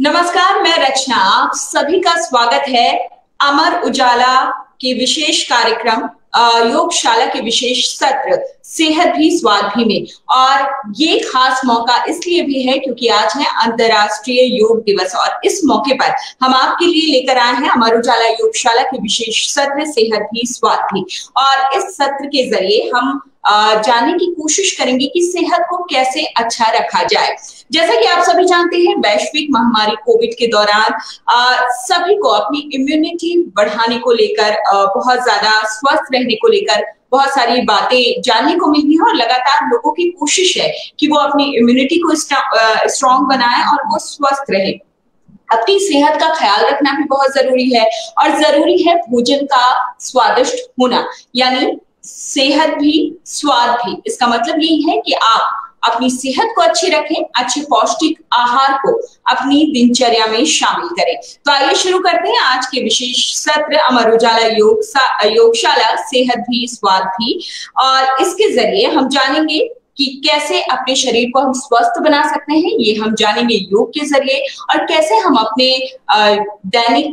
नमस्कार, मैं रचना। आप सभी का स्वागत है अमर उजाला के विशेष कार्यक्रम योगशाला के विशेष सत्र सेहत भी स्वाद भी में। और ये खास मौका इसलिए भी है क्योंकि आज है अंतर्राष्ट्रीय योग दिवस और इस मौके पर हम आपके लिए लेकर आए हैं अमर उजाला योगशाला के विशेष सत्र सेहत भी स्वाद भी। और इस सत्र के जरिए हम जानने की कोशिश करेंगे कि सेहत को कैसे अच्छा रखा जाए। जैसा कि आप सभी जानते हैं, वैश्विक महामारी कोविड के दौरान सभी को अपनी इम्यूनिटी बढ़ाने को लेकर बहुत ज्यादा स्वस्थ रहने को लेकर बहुत सारी बातें जानने को मिली है और लगातार लोगों की कोशिश है कि वो अपनी इम्यूनिटी को स्ट्रांग बनाए और वो स्वस्थ रहे। अपनी सेहत का ख्याल रखना भी बहुत जरूरी है और जरूरी है भोजन का स्वादिष्ट होना, यानी सेहत भी स्वाद भी। इसका मतलब यही है कि आप अपनी सेहत को अच्छी रखें, अच्छे पौष्टिक आहार को अपनी दिनचर्या में शामिल करें। तो आइए शुरू करते हैं आज के विशेष सत्र अमर उजाला योगशाला सेहत भी स्वाद भी। और इसके जरिए हम जानेंगे कि कैसे अपने शरीर को हम स्वस्थ बना सकते हैं, ये हम जानेंगे योग के जरिए। और कैसे हम अपने दैनिक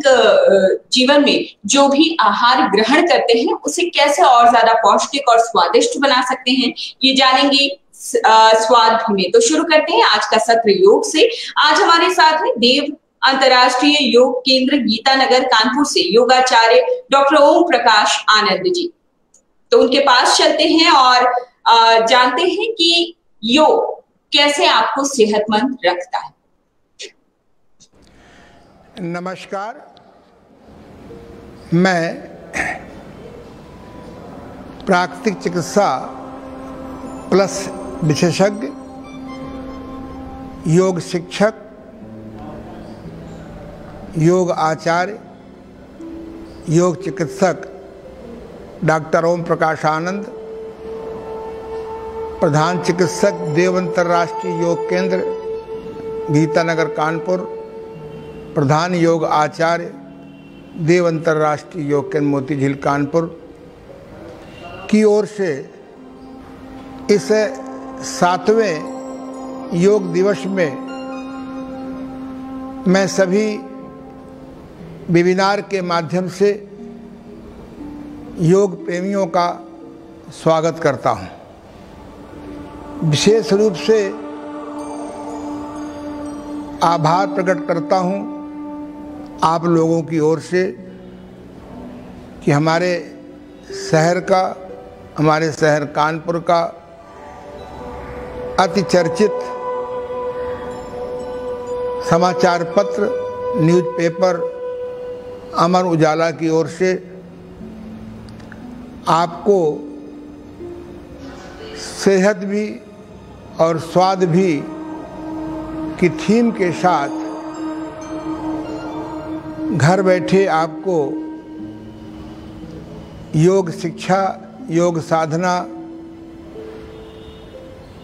जीवन में जो भी आहार ग्रहण करते हैं उसे कैसे और ज्यादा पौष्टिक और स्वादिष्ट बना सकते हैं, ये जानेंगे स्वाद भी में। तो शुरू करते हैं आज का सत्र योग से। आज हमारे साथ है देव अंतर्राष्ट्रीय योग केंद्र गीतानगर कानपुर से योगाचार्य डॉक्टर ओम प्रकाश आनंद जी। तो उनके पास चलते हैं और जानते हैं कि योग कैसे आपको सेहतमंद रखता है। नमस्कार, मैं प्राकृतिक चिकित्सा प्लस विशेषज्ञ, योग शिक्षक, योग आचार्य, योग चिकित्सक डॉक्टर ओम प्रकाश आनंद, प्रधान चिकित्सक देव अंतर्राष्ट्रीय योग केंद्र गीतानगर कानपुर, प्रधान योग आचार्य देव अंतर्राष्ट्रीय योग केंद्र मोती झील कानपुर की ओर से इस 7वें योग दिवस में मैं सभी वेबिनार के माध्यम से योग प्रेमियों का स्वागत करता हूं। विशेष रूप से आभार प्रकट करता हूं आप लोगों की ओर से कि हमारे शहर कानपुर का अति चर्चित समाचार पत्र न्यूज़पेपर अमर उजाला की ओर से आपको सेहत भी और स्वाद भी की थीम के साथ घर बैठे आपको योग शिक्षा, योग साधना,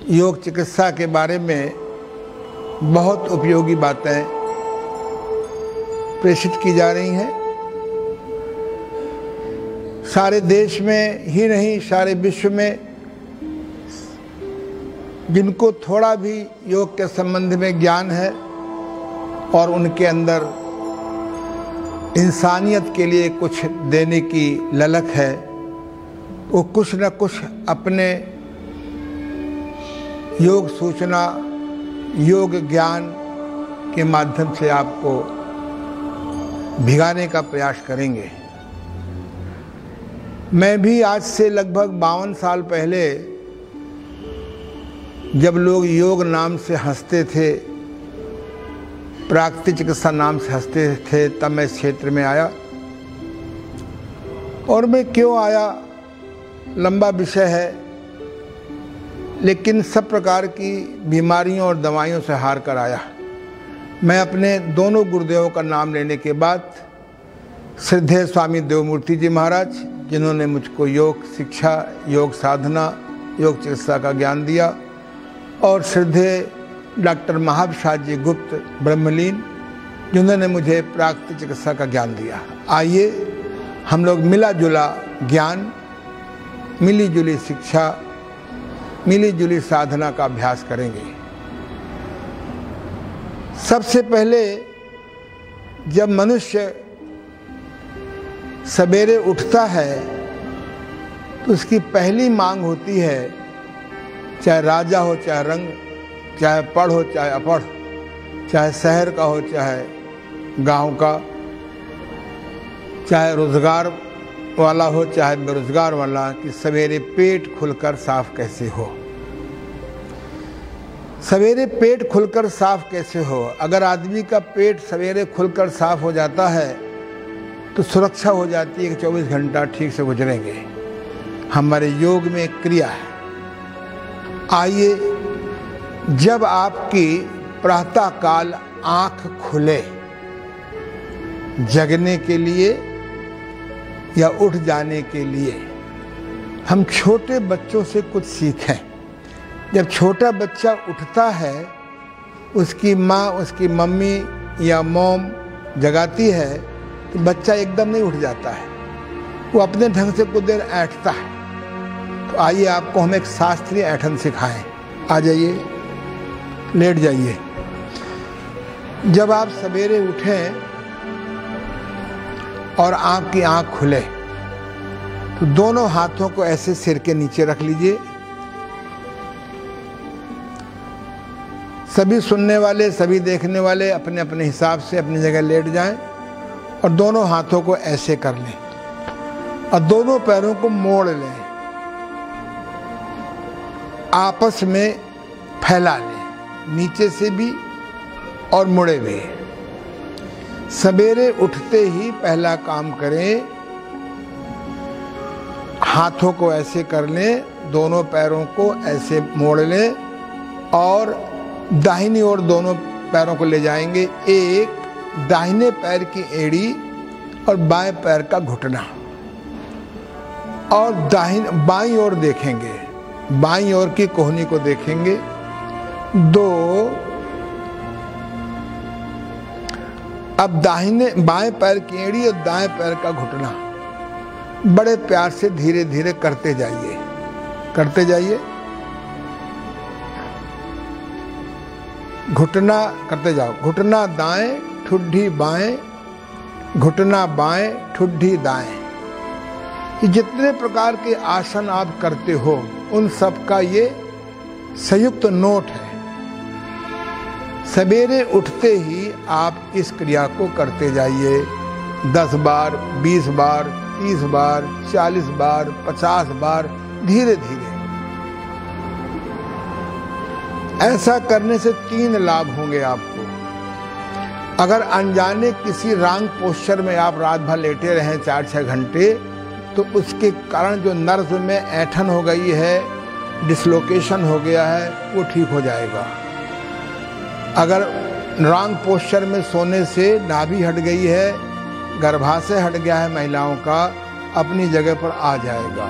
योग चिकित्सा के बारे में बहुत उपयोगी बातें प्रेषित की जा रही हैं। सारे देश में ही नहीं, सारे विश्व में जिनको थोड़ा भी योग के संबंध में ज्ञान है और उनके अंदर इंसानियत के लिए कुछ देने की ललक है, वो कुछ न कुछ अपने योग सूचना, योग ज्ञान के माध्यम से आपको भिगाने का प्रयास करेंगे। मैं भी आज से लगभग 52 साल पहले जब लोग योग नाम से हंसते थे, प्राकृतिक चिकित्सा नाम से हंसते थे, तब मैं इस क्षेत्र में आया। और मैं क्यों आया, लंबा विषय है, लेकिन सब प्रकार की बीमारियों और दवाइयों से हार कर आया। मैं अपने दोनों गुरुदेवों का नाम लेने के बाद श्रद्धेय स्वामी देवमूर्ति जी महाराज, जिन्होंने मुझको योग शिक्षा, योग साधना, योग चिकित्सा का ज्ञान दिया, और श्रद्धेय डॉक्टर महाप्रसाद जी गुप्त ब्रह्मलीन, जिन्होंने मुझे प्राकृतिक चिकित्सा का ज्ञान दिया। आइए हम लोग मिला जुला ज्ञान, मिली जुली शिक्षा, मिली जुली साधना का अभ्यास करेंगे। सबसे पहले जब मनुष्य सवेरे उठता है तो उसकी पहली मांग होती है, चाहे राजा हो चाहे रंग, चाहे पढ़ हो चाहे अपढ़, चाहे शहर का हो चाहे गांव का, चाहे रोजगार वाला हो चाहे बेरोजगार वाला, कि सवेरे पेट खुलकर साफ कैसे हो। सवेरे पेट खुलकर साफ कैसे हो। अगर आदमी का पेट सवेरे खुलकर साफ हो जाता है तो सुरक्षा हो जाती है कि 24 घंटा ठीक से गुजरेंगे। हमारे योग में एक क्रिया है। आइए, जब आपकी प्रातः काल आंख खुले जगने के लिए या उठ जाने के लिए, हम छोटे बच्चों से कुछ सीखें। जब छोटा बच्चा उठता है, उसकी माँ, उसकी मम्मी या मॉम जगाती है तो बच्चा एकदम नहीं उठ जाता है, वो अपने ढंग से कुछ देर ऐंठता है। तो आइए आपको हम एक शास्त्रीय ऐंठन सिखाएं। आ जाइए, लेट जाइए। जब आप सवेरे उठें और आपकी आंख खुले तो दोनों हाथों को ऐसे सिर के नीचे रख लीजिए। सभी सुनने वाले, सभी देखने वाले अपने अपने हिसाब से अपनी जगह लेट जाएं और दोनों हाथों को ऐसे कर लें और दोनों पैरों को मोड़ लें, आपस में फैला लें, नीचे से भी और मुड़े हुए। सवेरे उठते ही पहला काम करें, हाथों को ऐसे कर लें, दोनों पैरों को ऐसे मोड़ लें और दाहिनी ओर दोनों पैरों को ले जाएंगे। एक दाहिने पैर की एड़ी और बाएं पैर का घुटना, और बाईं ओर देखेंगे, बाईं ओर की कोहनी को देखेंगे। दो, अब बाएं पैर की एड़ी और दाएं पैर का घुटना बड़े प्यार से धीरे धीरे करते जाइए, करते जाइए। घुटना करते जाओ, घुटना दाएं, ठुड्डी बाएं, घुटना बाएं, ठुड्डी दाएं। ये जितने प्रकार के आसन आप करते हो उन सब का ये संयुक्त नोट है। सवेरे उठते ही आप इस क्रिया को करते जाइए 10 बार, 20 बार, 30 बार, 40 बार, 50 बार, धीरे धीरे। ऐसा करने से 3 लाभ होंगे आपको। अगर अनजाने किसी रॉन्ग पोस्चर में आप रात भर लेटे रहें 4-6 घंटे, तो उसके कारण जो नर्व में ऐंठन हो गई है, डिसलोकेशन हो गया है, वो ठीक हो जाएगा। अगर रॉन्ग पोस्चर में सोने से नाभि हट गई है, गर्भाशय हट गया है महिलाओं का, अपनी जगह पर आ जाएगा।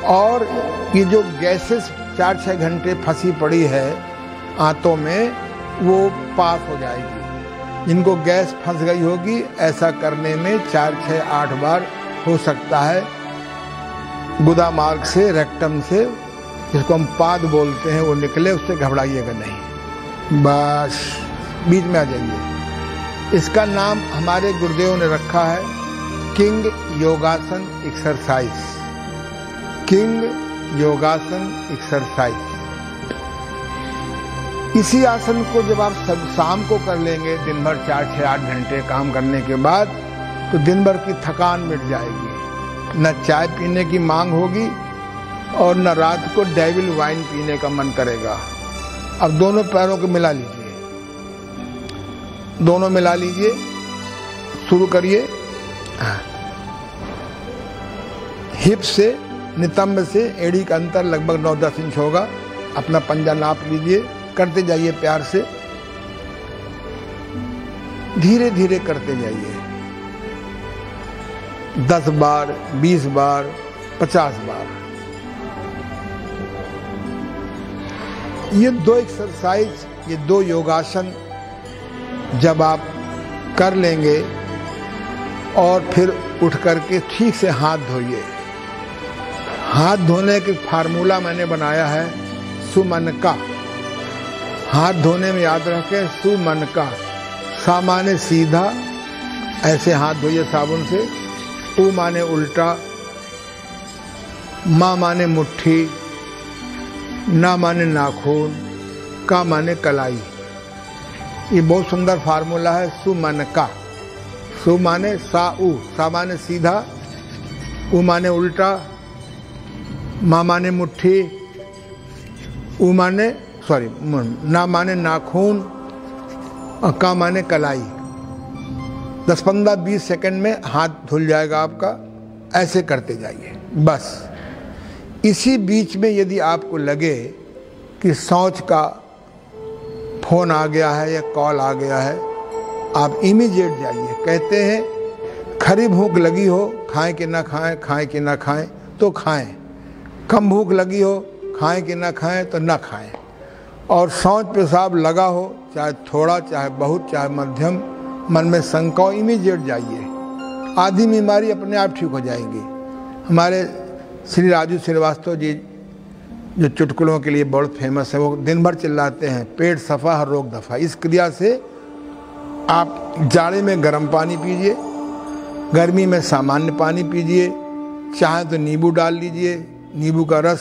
और ये जो गैसेस 4-6 घंटे फंसी पड़ी है आंतों में, वो पास हो जाएगी। जिनको गैस फंस गई होगी, ऐसा करने में 4, 6, 8 बार हो सकता है। गुदा मार्ग से, रेक्टम से, जिसको हम पाद बोलते हैं, वो निकले, उससे घबराइएगा नहीं। बस बीच में आ जाइए। इसका नाम हमारे गुरुदेव ने रखा है किंग योगासन एक्सरसाइज। किंग योगासन एक्सरसाइज। इसी आसन को जब आप सब शाम को कर लेंगे, दिन भर 4, 6, 8 घंटे काम करने के बाद, तो दिन भर की थकान मिट जाएगी। न चाय पीने की मांग होगी और न रात को डेविल वाइन पीने का मन करेगा। अब दोनों पैरों को मिला लीजिए, दोनों मिला लीजिए, शुरू करिए। हिप से नितंब से एड़ी का अंतर लगभग 9-10 इंच होगा। अपना पंजा नाप लीजिए, करते जाइए प्यार से, धीरे धीरे करते जाइए। 10 बार, 20 बार, 50 बार। ये 2 एक्सरसाइज, ये 2 योगासन जब आप कर लेंगे और फिर उठ करके ठीक से हाथ धोइए। हाथ धोने की फार्मूला मैंने बनाया है सुमन का। हाथ धोने में याद रखें सुमन का। सा माने सीधा, ऐसे हाथ धोइए साबुन से। ऊ माने उल्टा, मा माने मुट्ठी, ना माने नाखून, का माने कलाई। ये बहुत सुंदर फार्मूला है। सु माने का, सु माने सा ऊ, सा माने सीधा, ऊ माने उल्टा, मा माने मुट्ठी, ऊ माने ना माने नाखून और का माने कलाई। 10-15-20 सेकंड में हाथ धुल जाएगा आपका। ऐसे करते जाइए बस। इसी बीच में यदि आपको लगे कि शौच का फोन आ गया है या कॉल आ गया है, आप इमीडिएट जाइए। कहते हैं खरी भूख लगी हो, खाएं कि ना खाएं, खाएं कि ना खाएं तो खाएं। कम भूख लगी हो, खाएं कि ना खाएं तो ना खाएं। और शौच पेशाब लगा हो, चाहे थोड़ा, चाहे बहुत, चाहे मध्यम, मन में शंका हो, इमीडिएट जाइए। आधी बीमारी अपने आप ठीक हो जाएंगी। हमारे श्री राजू श्रीवास्तव जी जो चुटकुलों के लिए बहुत फेमस है, वो दिन भर चिल्लाते हैं पेट सफा हर रोग दफा। इस क्रिया से आप जाड़े में गर्म पानी पीजिए, गर्मी में सामान्य पानी पीजिए, चाहे तो नींबू डाल लीजिए, नींबू का रस,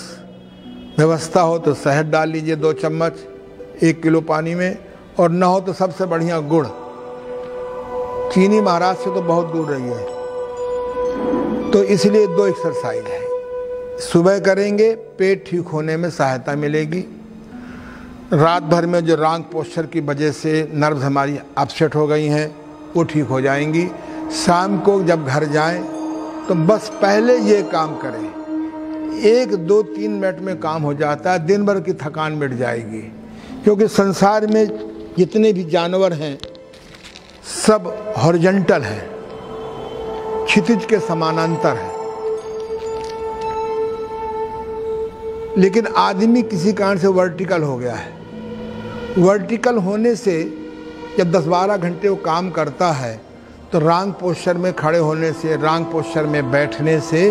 व्यवस्था हो तो शहद डाल लीजिए 2 चम्मच 1 किलो पानी में, और ना हो तो सबसे बढ़िया गुड़। चीनी महाराज से तो बहुत दूर रही है। तो इसलिए 2 एक्सरसाइज है, सुबह करेंगे, पेट ठीक होने में सहायता मिलेगी। रात भर में जो रॉन्ग पोस्चर की वजह से नर्व्स हमारी अपसेट हो गई हैं, वो ठीक हो जाएंगी। शाम को जब घर जाएं तो बस पहले ये काम करें। 1, 2, 3 मिनट में काम हो जाता है, दिन भर की थकान मिट जाएगी। क्योंकि संसार में जितने भी जानवर हैं सब हॉरिजॉन्टल हैं, क्षितिज के समानांतर हैं। लेकिन आदमी किसी कारण से वर्टिकल हो गया है। वर्टिकल होने से जब 10-12 घंटे वो काम करता है तो रॉन्ग पोस्चर में खड़े होने से, रॉन्ग पोस्चर में बैठने से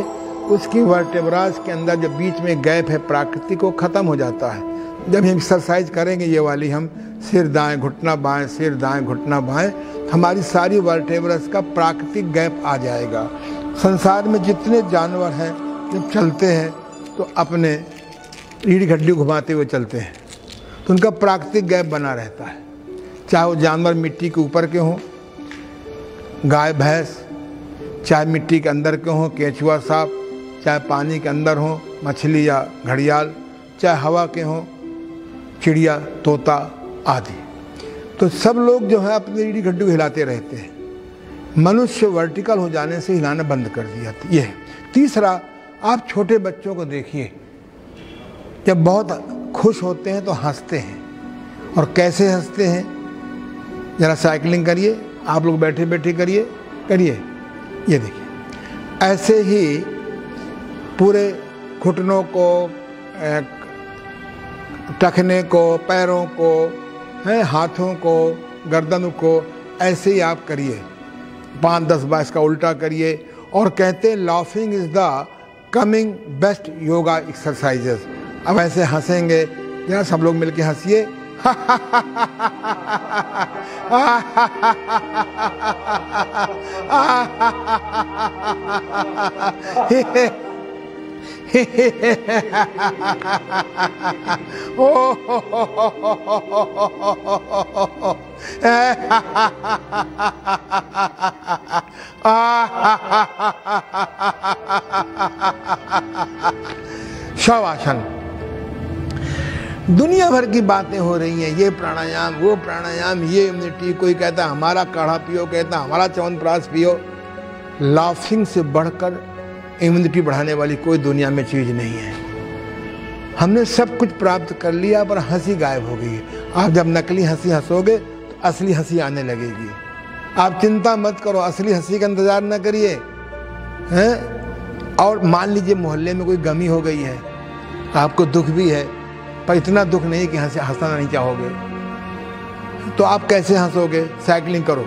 उसकी वर्टेब्रास के अंदर जो बीच में गैप है प्राकृतिक, वो खत्म हो जाता है। जब हम एक्सरसाइज करेंगे ये वाली, हम सिर दाएं घुटना बाएं, सिर दाएं घुटना बाएं, हमारी सारी वर्टेब्रस का प्राकृतिक गैप आ जाएगा। संसार में जितने जानवर हैं जब चलते हैं तो अपने रीढ़ हड्डी घुमाते हुए चलते हैं, तो उनका प्राकृतिक गैप बना रहता है। चाहे वो जानवर मिट्टी के ऊपर के हों, गाय भैंस, चाहे मिट्टी के अंदर के हों, केंचुआ सांप, चाहे पानी के अंदर हों, मछली या घड़ियाल, चाहे हवा के हों, चिड़िया, तोता आदि। तो सब लोग जो है अपनी रीढ़ हड्डी को हिलाते रहते हैं। मनुष्य वर्टिकल हो जाने से हिलाना बंद कर दिया। ये है। तीसरा, आप छोटे बच्चों को देखिए, जब बहुत खुश होते हैं तो हंसते हैं। और कैसे हंसते हैं, जरा साइकिलिंग करिए, आप लोग बैठे बैठे करिए, ये देखिए। ऐसे ही पूरे घुटनों को, टखने को, पैरों को, हाथों को, गर्दन को, ऐसे ही आप करिए। 5-10 बार इसका उल्टा करिए। और कहते हैं laughing is the coming best yoga exercises. अब ऐसे हंसेंगे, जरा सब लोग मिलके हंसिए। शवासन। दुनिया भर की बातें हो रही हैं, ये प्राणायाम, वो प्राणायाम, ये इम्यूनिटी, कोई कहता है हमारा काढ़ा पियो, कहता है हमारा च्यवनप्राश पियो। लाफिंग से बढ़कर इम्यूनिटी बढ़ाने वाली कोई दुनिया में चीज नहीं है। हमने सब कुछ प्राप्त कर लिया पर हंसी गायब हो गई। आप जब नकली हंसी हंसोगे तो असली हंसी आने लगेगी। आप चिंता मत करो, असली हंसी का इंतजार न करिए, हैं? और मान लीजिए मोहल्ले में कोई गमी हो गई है, आपको दुख भी है, पर इतना दुख नहीं कि हंसना नहीं चाहोगे, तो आप कैसे हंसोगे? साइकिलिंग करो।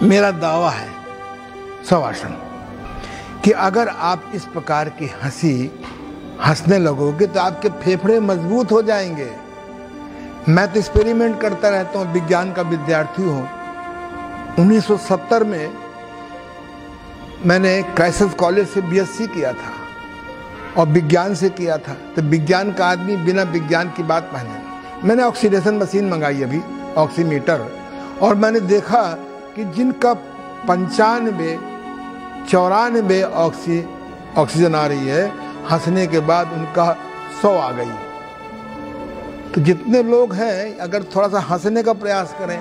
मेरा दावा है शवासन, कि अगर आप इस प्रकार की हंसने लगोगे तो आपके फेफड़े मजबूत हो जाएंगे। मैं तो एक्सपेरिमेंट करता रहता हूँ, विज्ञान का विद्यार्थी हूँ। 1970 में मैंने क्राइस्ट कॉलेज से बीएससी किया था और विज्ञान से किया था। तो विज्ञान का आदमी बिना विज्ञान की बात माने। मैंने ऑक्सीडेशन मशीन मंगाई अभी, ऑक्सीमीटर, और मैंने देखा कि जिनका 95-94 ऑक्सीजन आ रही है, हंसने के बाद उनका 100 आ गई। तो जितने लोग हैं अगर थोड़ा सा हंसने का प्रयास करें,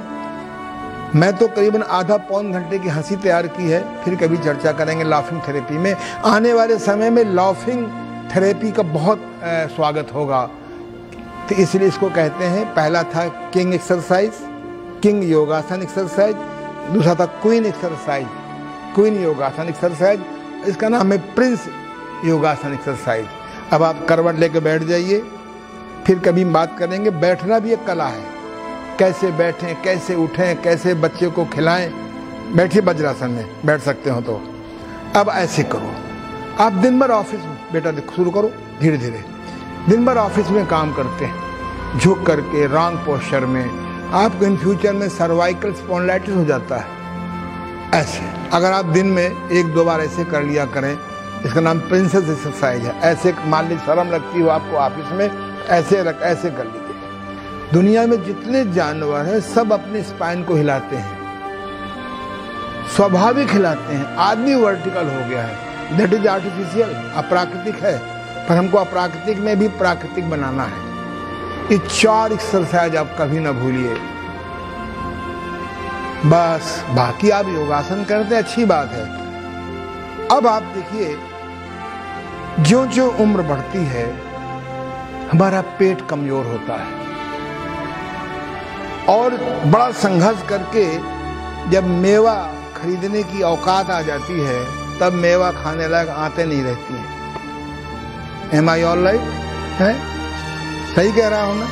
मैं तो करीबन आधा पौन घंटे की हंसी तैयार की है, फिर कभी चर्चा करेंगे लाफिंग थेरेपी में। आने वाले समय में लाफिंग थेरेपी का बहुत स्वागत होगा। तो इसलिए इसको कहते हैं, पहला था किंग एक्सरसाइज, किंग योगासन एक्सरसाइज, दूसरा था क्वीन एक्सरसाइज, क्वीन योगासन एक्सरसाइज, इसका नाम है प्रिंस योगासन एक्सरसाइज। अब आप करवट लेके बैठ जाइए, फिर कभी बात करेंगे। बैठना भी एक कला है, कैसे बैठें, कैसे उठें, कैसे बच्चे को खिलाएं। बैठिए वज्रासन में, बैठ सकते हो तो। अब ऐसे करो, आप दिन भर ऑफिस में, बेटा शुरू करो धीरे धीरे, दिन भर ऑफिस में काम करते हैं झुक करके रॉन्ग पोस्चर में, आपको इन फ्यूचर में सर्वाइकल स्पॉन्डिलाइटिस हो जाता है। ऐसे अगर आप दिन में 1-2 बार ऐसे कर लिया करें, इसका नाम प्रिंसेस एक्सरसाइज है। ऐसे मान ली शर्म लगती हो आपको ऑफिस में, ऐसे कर लीजिए। दुनिया में जितने जानवर हैं सब अपने स्पाइन को हिलाते हैं, स्वाभाविक हिलाते हैं। आदमी वर्टिकल हो गया है, दैट इज आर्टिफिशियल, अप्राकृतिक है, पर हमको अप्राकृतिक में भी प्राकृतिक बनाना है। ये 4 एक्सरसाइज आप कभी ना भूलिए। बस बाकी आप योगासन करते हैं, अच्छी बात है। अब आप देखिए, जो जो उम्र बढ़ती है हमारा पेट कमजोर होता है, और बड़ा संघर्ष करके जब मेवा खरीदने की औकात आ जाती है तब मेवा खाने लायक आते नहीं रहती है। एम आई ऑल राइट है? सही कह रहा हूं ना?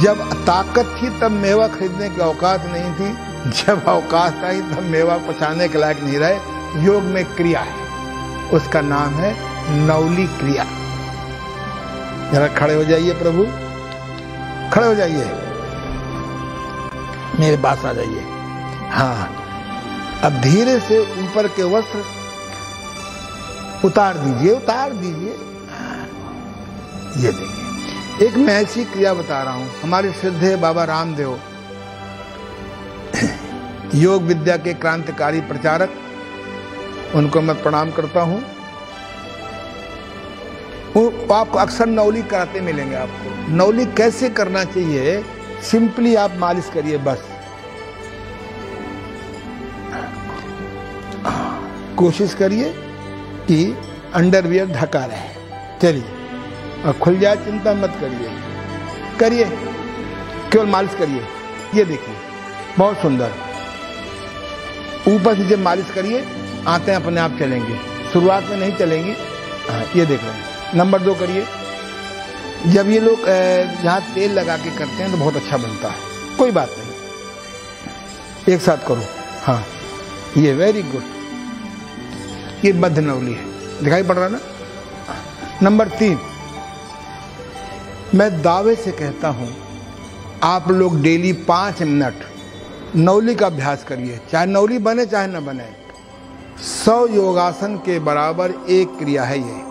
जब ताकत थी तब मेवा खरीदने की औकात नहीं थी, जब औकात आई तब मेवा पचाने के लायक नहीं रहे। योग में क्रिया है, उसका नाम है नौली क्रिया। जरा खड़े हो जाइए प्रभु, खड़े हो जाइए, मेरे पास आ जाइए। हाँ, अब धीरे से ऊपर के वस्त्र उतार दीजिए, उतार दीजिए। ये देखिए, एक मैं ऐसी क्रिया बता रहा हूं। हमारे श्रद्धेय बाबा रामदेव, योग विद्या के क्रांतिकारी प्रचारक, उनको मैं प्रणाम करता हूं। वो आपको अक्सर नौली कराते मिलेंगे। आपको नौली कैसे करना चाहिए, सिंपली आप मालिश करिए बस। कोशिश करिए कि अंडरवियर ढका रहे, चलिए, और खुल जाए चिंता मत करिए, करिए, केवल मालिश करिए। ये देखिए बहुत सुंदर, ऊपर से जब मालिश करिए आंतें अपने आप चलेंगी, शुरुआत में नहीं चलेंगी। हाँ, ये देख रहे हैं। नंबर 2 करिए, जब ये लोग यहाँ तेल लगा के करते हैं तो बहुत अच्छा बनता है, कोई बात नहीं, एक साथ करो। हाँ, ये वेरी गुड, ये बद्ध नौली है, दिखाई पड़ रहा ना? नंबर 3, मैं दावे से कहता हूं आप लोग डेली 5 मिनट नौली का अभ्यास करिए, चाहे नौली बने चाहे न बने। 100 योगासन के बराबर एक क्रिया है ये।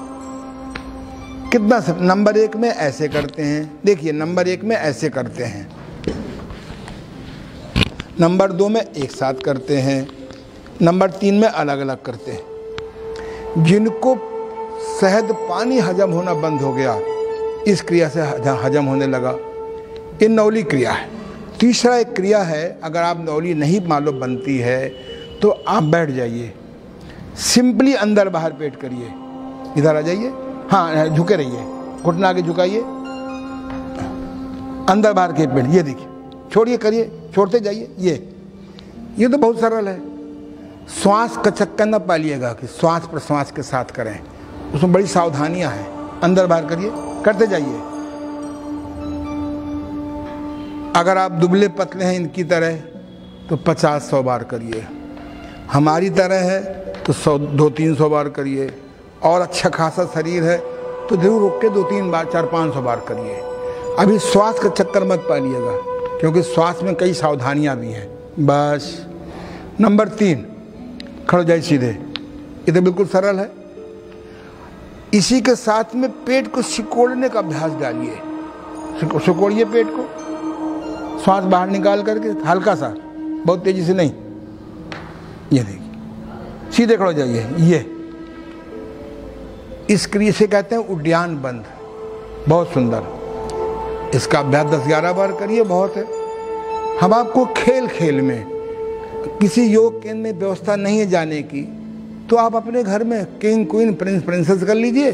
कितना सब? नंबर 1 में ऐसे करते हैं, देखिए नंबर 1 में ऐसे करते हैं, नंबर 2 में एक साथ करते हैं, नंबर 3 में अलग अलग करते हैं। जिनको शहद पानी हजम होना बंद हो गया, इस क्रिया से हजम होने लगा, ये नौली क्रिया है। तीसरा एक क्रिया है, अगर आप नौली नहीं मालूम बनती है तो आप बैठ जाइए, सिंपली अंदर बाहर पेट करिए, इधर आ जाइए, हाँ झुके रहिए, घुटना आगे झुकाइए, अंदर बाहर के पेट, ये देखिए, छोड़िए, करिए, छोड़ते जाइए। ये तो बहुत सरल है। श्वास का चक्कर न पालिएगा कि श्वास प्रश्वास के साथ करें, उसमें बड़ी सावधानियां हैं। अंदर बाहर करिए, करते जाइए। अगर आप दुबले पतले हैं इनकी तरह तो 50-100 बार करिए। हमारी तरह है तो 200-300 बार करिए, और अच्छा खासा शरीर है तो जरूर रुक के 2-3 बार 400-500 बार करिए। अभी श्वास का चक्कर मत पालिएगा, क्योंकि श्वास में कई सावधानियां भी हैं। बस। नंबर 3, खड़े जाइए सीधे। ये तो बिल्कुल सरल है। इसी के साथ में पेट को सिकोड़ने का अभ्यास डालिए। सिकोड़िए पेट को, श्वास बाहर निकाल करके, हल्का सा, बहुत तेजी से नहीं। ये देखिए, सीधे खड़े जाइए। ये इस क्रिया से कहते हैं उड्डयन बंद। बहुत सुंदर। इसका अभ्यास 10-11 बार करिए, बहुत है। हम आपको खेल खेल में, किसी योग केंद्र में व्यवस्था नहीं है जाने की, तो आप अपने घर में किंग, क्वीन, प्रिंस, प्रिंसेस कर लीजिए।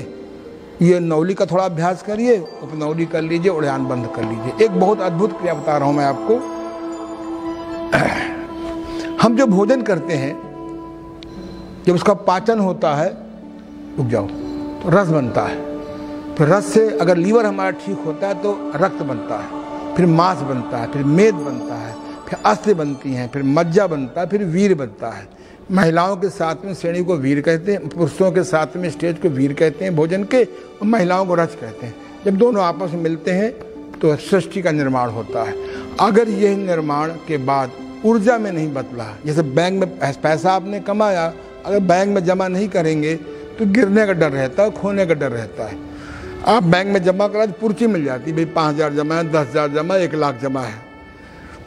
ये नौली का थोड़ा अभ्यास करिए, उपनौली कर लीजिए, उड़ान बंद कर लीजिए। एक बहुत अद्भुत क्रिया बता रहा हूं मैं आपको। हम जो भोजन करते हैं, जब उसका पाचन होता है, रुक जाओ, तो रस बनता है। फिर रस से अगर लीवर हमारा ठीक होता है तो रक्त बनता है, फिर मांस बनता है, फिर मेद बनता है, फिर अस्थि बनती हैं, फिर मज्जा बनता है, फिर वीर बनता है। महिलाओं के साथ में श्रेणी को वीर कहते हैं, पुरुषों के साथ में स्टेज को वीर कहते हैं भोजन के, और महिलाओं को रस कहते हैं। जब दोनों आपस में मिलते हैं तो सृष्टि का निर्माण होता है। अगर यह निर्माण के बाद ऊर्जा में नहीं बदला, जैसे बैंक में पैसा आपने कमाया, अगर बैंक में जमा नहीं करेंगे तो गिरने का डर रहता है, खोने का डर रहता है। आप बैंक में जमा करा तो पर्ची मिल जाती, भाई 5,000 जमा है, 10,000 जमा, 1 लाख जमा है।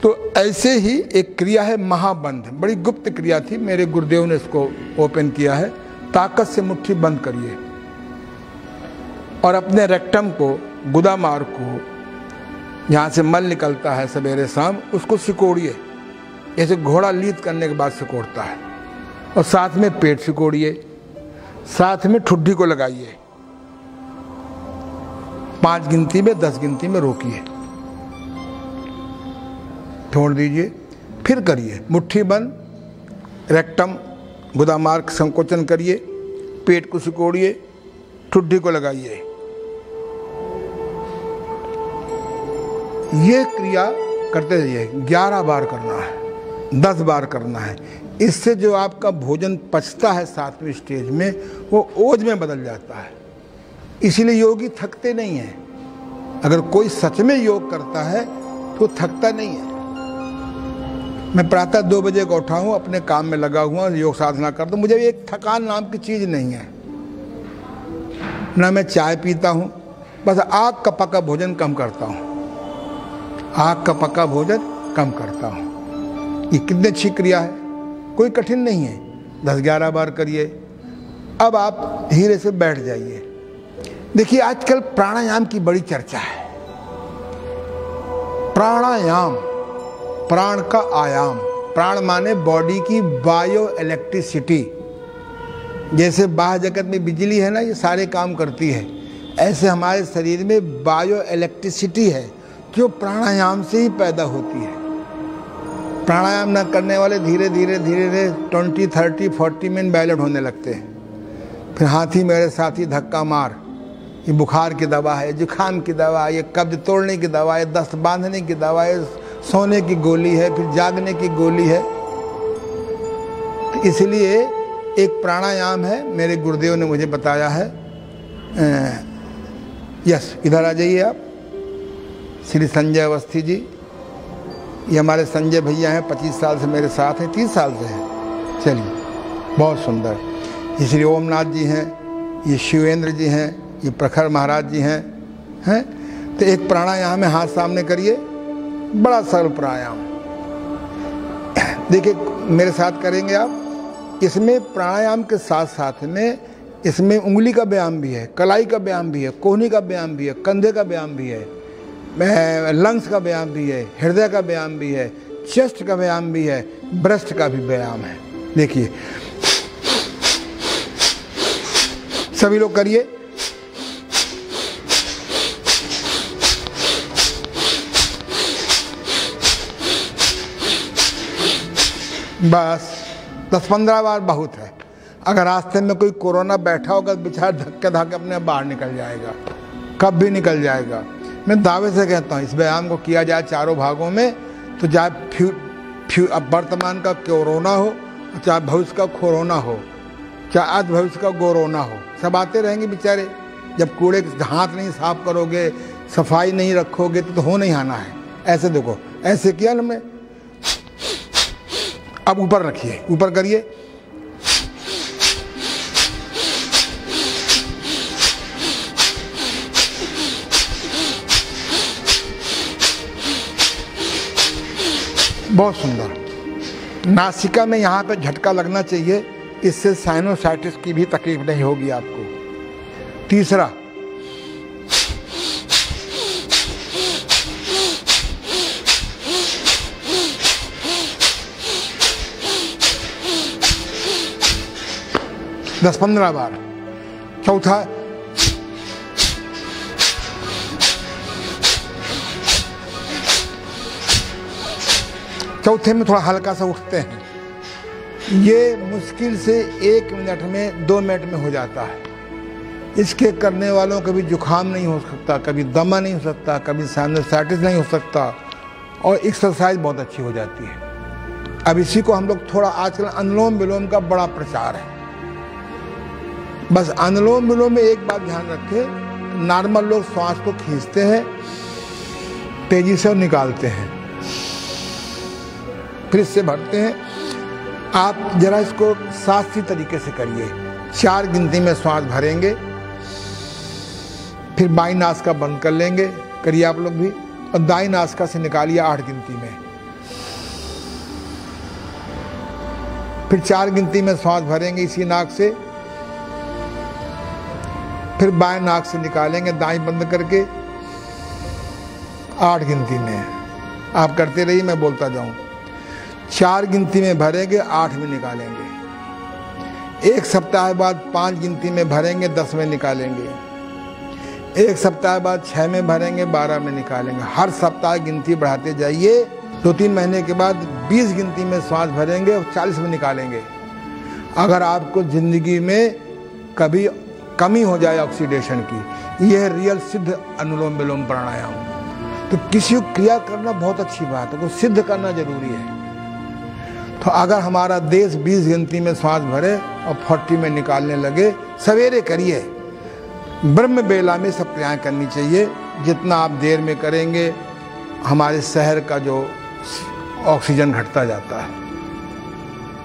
तो ऐसे ही एक क्रिया है महाबंध, बड़ी गुप्त क्रिया थी, मेरे गुरुदेव ने इसको ओपन किया है। ताकत से मुट्ठी बंद करिए और अपने रेक्टम को, गुदा मार्ग को, जहाँ से मल निकलता है सवेरे शाम, उसको सिकोड़िए। जैसे घोड़ा लीद करने के बाद सिकोड़ता है। और साथ में पेट सिकोड़िए, साथ में ठुड्डी को लगाइए। 5 गिनती में, 10 गिनती में रोकिए, छोड़ दीजिए, फिर करिए। मुट्ठी बंद, रेक्टम, गुदा मार्ग संकोचन करिए, पेट को सिकोड़िए, ठुड्डी को लगाइए। ये क्रिया करते रहिए। 11 बार करना है, 10 बार करना है। इससे जो आपका भोजन पचता है 7वें स्टेज में, वो ओज में बदल जाता है। इसीलिए योगी थकते नहीं हैं। अगर कोई सच में योग करता है तो थकता नहीं है। मैं प्रातः 2 बजे को उठा हूँ, अपने काम में लगा हुआ, योग साधना करता हूँ। मुझे एक थकान नाम की चीज़ नहीं है। ना मैं चाय पीता हूँ, बस आग का पका भोजन कम करता हूँ। आग का पका भोजन कम करता हूँ। ये कितनी अच्छी क्रिया है, कोई कठिन नहीं है। 10-11 बार करिए। अब आप धीरे से बैठ जाइए। देखिए, आजकल प्राणायाम की बड़ी चर्चा है। प्राणायाम, प्राण का आयाम। प्राण माने बॉडी की बायो इलेक्ट्रिसिटी। जैसे बाह्य जगत में बिजली है ना, ये सारे काम करती है, ऐसे हमारे शरीर में बायो इलेक्ट्रिसिटी है जो प्राणायाम से ही पैदा होती है। प्राणायाम न करने वाले धीरे धीरे 20, 30, 40 में इनवैलिड होने लगते हैं। फिर हाथी मेरे साथी धक्का मार, ये बुखार की दवा है, जुखाम की दवा है, ये कब्ज तोड़ने की दवा है, दस्त बांधने की दवा है, सोने की गोली है, फिर जागने की गोली है। तो इसलिए एक प्राणायाम है, मेरे गुरुदेव ने मुझे बताया है। यस, इधर आ जाइए आप। श्री संजय अवस्थी जी, ये हमारे संजय भैया हैं, 25 साल से मेरे साथ हैं, 30 साल से हैं। चलिए, बहुत सुंदर। ये श्री ओमनाथ जी हैं, ये शिवेंद्र जी हैं, ये प्रखर महाराज जी हैं। तो एक प्राणायाम है, हाथ सामने करिए, बड़ा सरल प्राणायाम। देखिए, मेरे साथ करेंगे आप। इसमें प्राणायाम के साथ साथ में इसमें उंगली का व्यायाम भी है, कलाई का व्यायाम भी है, कोहनी का व्यायाम भी है, कंधे का व्यायाम भी है, लंग्स का व्यायाम भी है, हृदय का व्यायाम भी है, चेस्ट का व्यायाम भी है, ब्रेस्ट का भी व्यायाम है। देखिए, सभी लोग करिए। बस 10-15 बार बहुत है। अगर रास्ते में कोई कोरोना बैठा होगा तो बेचारा धक्के धक्के अपने बाहर निकल जाएगा, कब भी निकल जाएगा। मैं दावे से कहता हूँ, इस व्यायाम को किया जाए चारों भागों में, तो चाहे अब वर्तमान का कोरोना हो, चाहे भविष्य का कोरोना हो, चाहे आज भविष्य का गोरोना हो, सब आते रहेंगे बेचारे। जब कूड़े हाथ नहीं साफ करोगे, सफाई नहीं रखोगे तो हो नहीं आना है। ऐसे देखो, ऐसे किया ना मैं। अब ऊपर रखिए, ऊपर करिए। बहुत सुंदर। नासिका में यहाँ पे झटका लगना चाहिए, इससे साइनोसाइटिस की भी तकलीफ नहीं होगी आपको। तीसरा, दस 15 बार। चौथा, चौथे में थोड़ा हल्का सा उठते हैं। ये मुश्किल से 1 मिनट में 2 मिनट में हो जाता है। इसके करने वालों को कभी जुकाम नहीं हो सकता, कभी दमा नहीं हो सकता, कभी साइनोसाइटिस नहीं हो सकता, और एक्सरसाइज बहुत अच्छी हो जाती है। अब इसी को हम लोग थोड़ा, आजकल अनुलोम विलोम का बड़ा प्रचार है। बस अनुलोम विलोम में एक बात ध्यान रखें, नॉर्मल लोग श्वास को खींचते हैं तेजी से और निकालते हैं, फिर इससे भरते हैं। आप जरा इसको शास्त्रीय तरीके से करिए। 4 गिनती में श्वास भरेंगे, फिर बाई नासिका बंद कर लेंगे, करिए आप लोग भी, और दाई नासिका से निकालिए 8 गिनती में। फिर 4 गिनती में श्वास भरेंगे इसी नाक से, फिर बाएं नाक से निकालेंगे दाई बंद करके 8 गिनती में। आप करते रहिए, मैं बोलता जाऊं। 4 गिनती में भरेंगे, 8 में निकालेंगे। 1 सप्ताह बाद 5 गिनती में भरेंगे, 10 में निकालेंगे। 1 सप्ताह बाद 6 में भरेंगे, 12 में निकालेंगे। हर सप्ताह गिनती बढ़ाते जाइए। 2-3 महीने के बाद 20 गिनती में श्वास भरेंगे और 40 में निकालेंगे। अगर आपको जिंदगी में कभी कमी हो जाए ऑक्सीडेशन की, यह रियल सिद्ध अनुलोम विलोम प्राणायाम। तो किसी को क्रिया करना बहुत अच्छी बात है, को सिद्ध करना जरूरी है। तो अगर हमारा देश 20 गिनती में श्वास भरे और 40 में निकालने लगे, सवेरे करिए। ब्रह्म बेला में सब क्रियाएं करनी चाहिए। जितना आप देर में करेंगे, हमारे शहर का जो ऑक्सीजन घटता जाता है।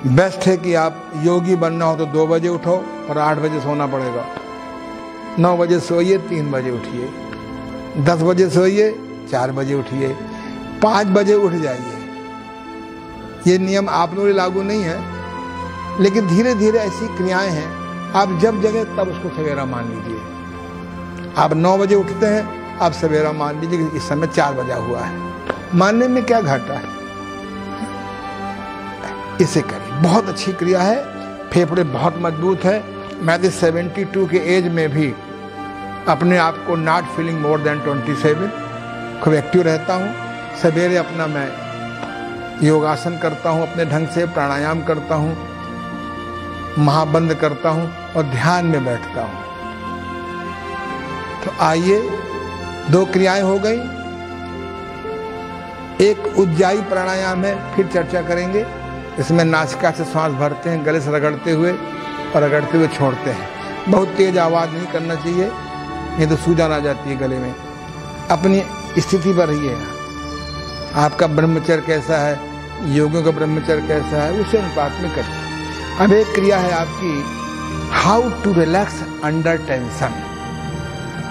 बेस्ट है कि आप योगी बनना हो तो 2 बजे उठो और 8 बजे सोना पड़ेगा। 9 बजे सोइए, 3 बजे उठिए। 10 बजे सोइए, 4 बजे उठिए। 5 बजे उठ जाइए। ये नियम आप लोगों के लागू नहीं है, लेकिन धीरे धीरे ऐसी क्रियाएं हैं। आप जब जगह तब उसको सवेरा मान लीजिए। आप 9 बजे उठते हैं, आप सवेरा मान लीजिए कि इस समय 4 बजा हुआ है। मानने में क्या घाटा है, इसे करें। बहुत अच्छी क्रिया है, फेफड़े बहुत मजबूत है। मैं तो 72 के एज में भी अपने आप को नॉट फीलिंग मोर देन 27 खूब एक्टिव रहता हूँ। सवेरे अपना मैं योगासन करता हूँ, अपने ढंग से प्राणायाम करता हूँ, महाबंद करता हूँ और ध्यान में बैठता हूँ। तो आइए, 2 क्रियाएं हो गई। एक उज्जाई प्राणायाम है, फिर चर्चा करेंगे। इसमें नासिका से श्वास भरते हैं, गले से रगड़ते हुए और रगड़ते हुए छोड़ते हैं। बहुत तेज आवाज नहीं करना चाहिए, नहीं तो सूजन आ जाती है गले में। अपनी स्थिति पर रहिए। आपका ब्रह्मचर्य कैसा है, योगियों का ब्रह्मचर्य कैसा है, उसे अनुपात में करिए। अब एक क्रिया है आपकी, how to relax under tension.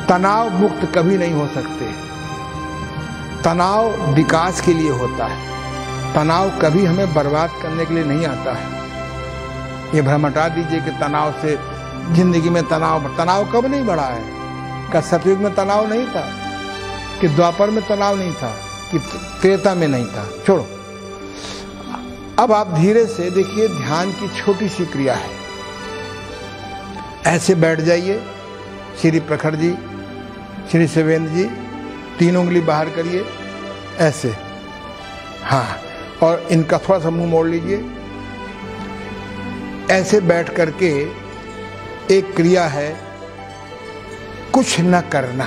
तनाव मुक्त कभी नहीं हो सकते। तनाव विकास के लिए होता है। तनाव कभी हमें बर्बाद करने के लिए नहीं आता है। ये भ्रम हटा दीजिए कि तनाव से जिंदगी में तनाव कब नहीं बढ़ा है। क्या सतयुग में तनाव नहीं था, कि द्वापर में तनाव नहीं था, कि त्रेता में नहीं था। छोड़ो। अब आप धीरे से देखिए, ध्यान की छोटी सी क्रिया है। ऐसे बैठ जाइए। श्री प्रखर जी, श्री शिवेंद्र जी, 3 उंगली बाहर करिए ऐसे, हाँ, और इनका थोड़ा सा मुंह मोड़ लीजिए। ऐसे बैठ करके एक क्रिया है, कुछ न करना।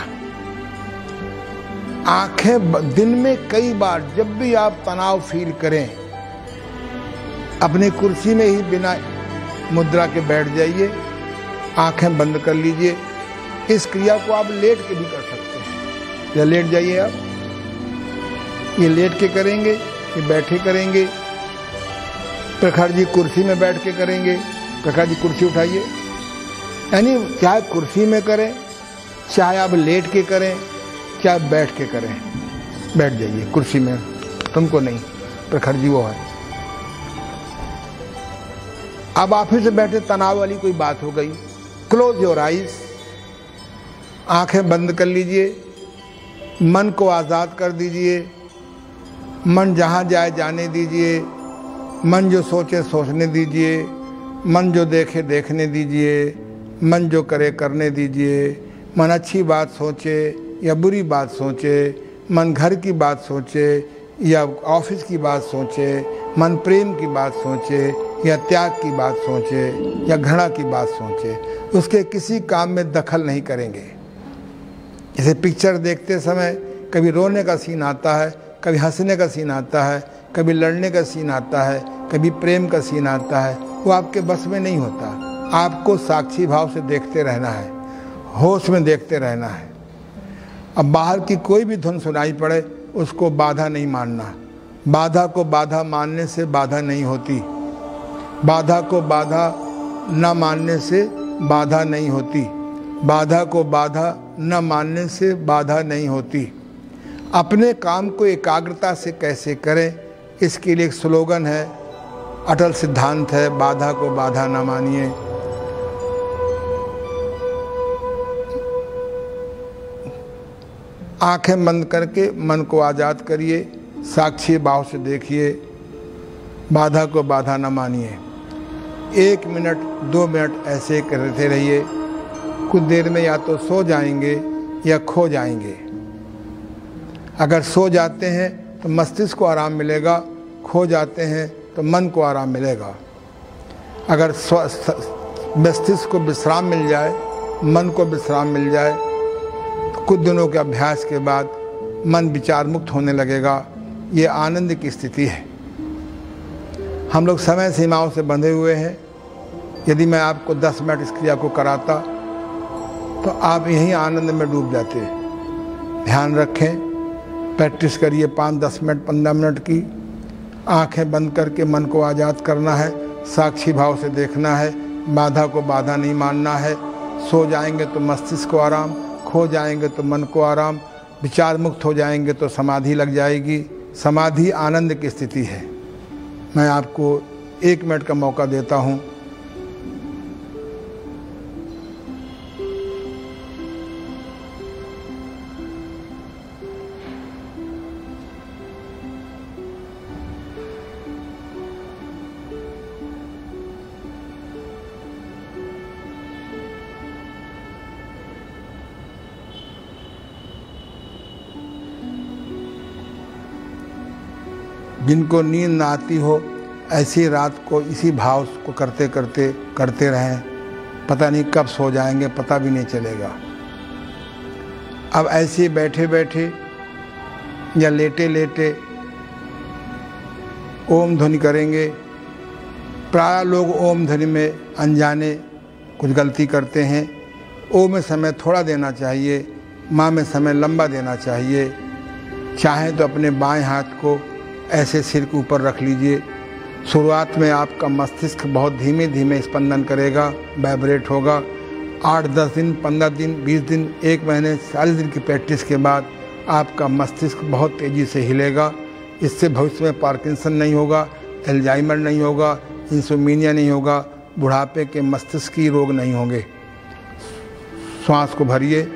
आंखें दिन में कई बार, जब भी आप तनाव फील करें, अपनी कुर्सी में ही बिना मुद्रा के बैठ जाइए, आंखें बंद कर लीजिए। इस क्रिया को आप लेट के भी कर सकते हैं। या लेट जाइए आप, ये लेट के करेंगे, ये बैठे करेंगे। प्रखर जी कुर्सी में बैठ के करेंगे। प्रखर जी कुर्सी उठाइए, यानी चाहे कुर्सी में करें, चाहे आप लेट के करें, चाहे बैठ के करें। बैठ जाइए कुर्सी में, तुमको नहीं, प्रखर जी वो है। अब ऑफिस से बैठे तनाव वाली कोई बात हो गई, क्लोज योर आइज, आंखें बंद कर लीजिए, मन को आज़ाद कर दीजिए। मन जहाँ जाए जाने दीजिए, मन जो सोचे सोचने दीजिए, मन जो देखे देखने दीजिए, मन जो करे करने दीजिए। मन अच्छी बात सोचे या बुरी बात सोचे, मन घर की बात सोचे या ऑफिस की बात सोचे, मन प्रेम की बात सोचे या त्याग की बात सोचे या घृणा की बात सोचे, उसके किसी काम में दखल नहीं करेंगे। जैसे पिक्चर देखते समय कभी रोने का सीन आता है, कभी हंसने का सीन आता है, कभी लड़ने का सीन आता है, कभी प्रेम का सीन आता है, वो आपके बस में नहीं होता। आपको साक्षी भाव से देखते रहना है, होश में देखते रहना है। अब बाहर की कोई भी धुन सुनाई पड़े, उसको बाधा नहीं मानना। बाधा को बाधा मानने से बाधा नहीं होती। बाधा को बाधा न मानने से बाधा नहीं होती। बाधा को बाधा न मानने से बाधा नहीं होती। अपने काम को एकाग्रता से कैसे करें, इसके लिए एक स्लोगन है, अटल सिद्धांत है, बाधा को बाधा न मानिए। आंखें बंद करके मन को आज़ाद करिए, साक्षी भाव से देखिए, बाधा को बाधा न मानिए। 1 मिनट 2 मिनट ऐसे करते रहिए। कुछ देर में या तो सो जाएंगे या खो जाएंगे। अगर सो जाते हैं तो मस्तिष्क को आराम मिलेगा, खो जाते हैं तो मन को आराम मिलेगा। अगर मस्तिष्क को विश्राम मिल जाए, मन को विश्राम मिल जाए, तो कुछ दिनों के अभ्यास के बाद मन विचार मुक्त होने लगेगा। ये आनंद की स्थिति है। हम लोग समय सीमाओं से बंधे हुए हैं। यदि मैं आपको 10 मिनट इस क्रिया को कराता तो आप यहीं आनंद में डूब जाते। ध्यान रखें, प्रैक्टिस करिए 5-10 मिनट 15 मिनट की। आंखें बंद करके मन को आज़ाद करना है, साक्षी भाव से देखना है, बाधा को बाधा नहीं मानना है। सो जाएंगे तो मस्तिष्क को आराम, खो जाएंगे तो मन को आराम, विचार मुक्त हो जाएंगे तो समाधि लग जाएगी। समाधि आनंद की स्थिति है। मैं आपको 1 मिनट का मौका देता हूँ। जिनको नींद ना आती हो, ऐसी रात को इसी भाव को करते रहें। पता नहीं कब सो जाएंगे, पता भी नहीं चलेगा। अब ऐसे बैठे बैठे या लेटे लेटे ओम ध्वनि करेंगे। प्राय लोग ओम ध्वनि में अनजाने कुछ गलती करते हैं। ओ में समय थोड़ा देना चाहिए, माँ में समय लंबा देना चाहिए। चाहे तो अपने बाएं हाथ को ऐसे सिर के ऊपर रख लीजिए। शुरुआत में आपका मस्तिष्क बहुत धीमे धीमे स्पंदन करेगा, वाइब्रेट होगा। 8-10 दिन, 15 दिन, 20 दिन, 1 महीने, 40 दिन की प्रैक्टिस के बाद आपका मस्तिष्क बहुत तेज़ी से हिलेगा। इससे भविष्य में पार्किंसन नहीं होगा, एल्जाइमर नहीं होगा, इंसोमिनिया नहीं होगा, बुढ़ापे के मस्तिष्कीय रोग नहीं होंगे। श्वास को भरिए।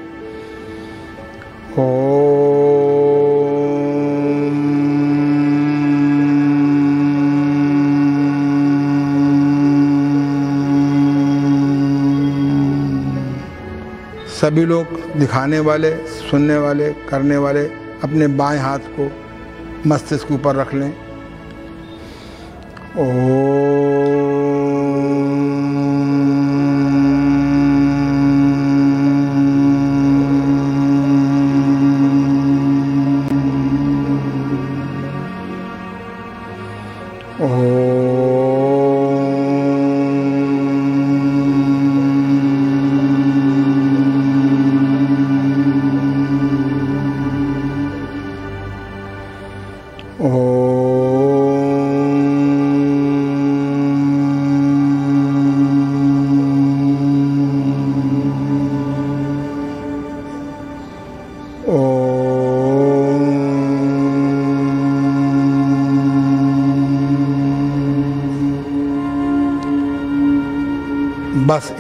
सभी लोग, दिखाने वाले, सुनने वाले, करने वाले, अपने बाएं हाथ को मस्तिष्क के ऊपर रख लें। ओम। बस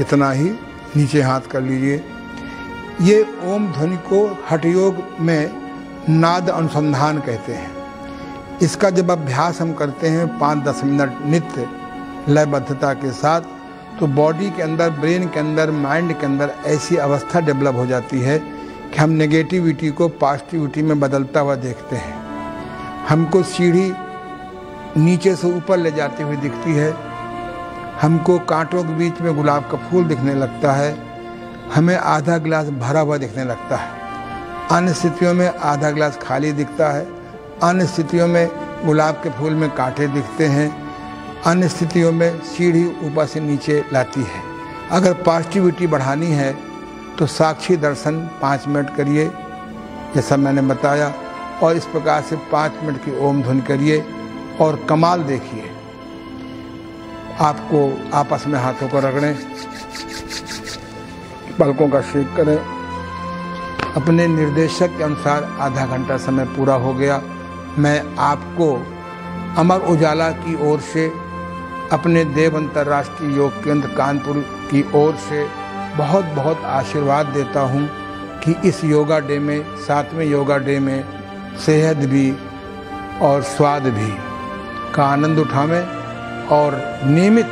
इतना ही, नीचे हाथ कर लीजिए। ये ओम ध्वनि को हठ योग में नाद अनुसंधान कहते हैं। इसका जब अभ्यास हम करते हैं 5-10 मिनट नित्य लयबद्धता के साथ, तो बॉडी के अंदर, ब्रेन के अंदर, माइंड के अंदर ऐसी अवस्था डेवलप हो जाती है कि हम नेगेटिविटी को पॉजिटिविटी में बदलता हुआ देखते हैं। हमको सीढ़ी नीचे से ऊपर ले जाती हुई दिखती है। हमको कांटों के बीच में गुलाब का फूल दिखने लगता है। हमें आधा गिलास भरा हुआ दिखने लगता है। अन्य स्थितियों में आधा गिलास खाली दिखता है। अन्य स्थितियों में गुलाब के फूल में कांटे दिखते हैं। अन्य स्थितियों में सीढ़ी ऊपर से नीचे लाती है। अगर पॉजिटिविटी बढ़ानी है तो साक्षी दर्शन 5 मिनट करिए, जैसा मैंने बताया, और इस प्रकार से 5 मिनट की ओम ध्वनि करिए और कमाल देखिए। आपको आपस में हाथों को रगड़ें, पलकों का शेक करें। अपने निर्देशक के अनुसार आधा घंटा समय पूरा हो गया। मैं आपको अमर उजाला की ओर से, अपने देव अंतर्राष्ट्रीय योग केंद्र कानपुर की ओर से बहुत बहुत आशीर्वाद देता हूं कि इस योगा डे में, 7वें योगा डे में, सेहत भी और स्वाद भी का आनंद उठावें और नियमित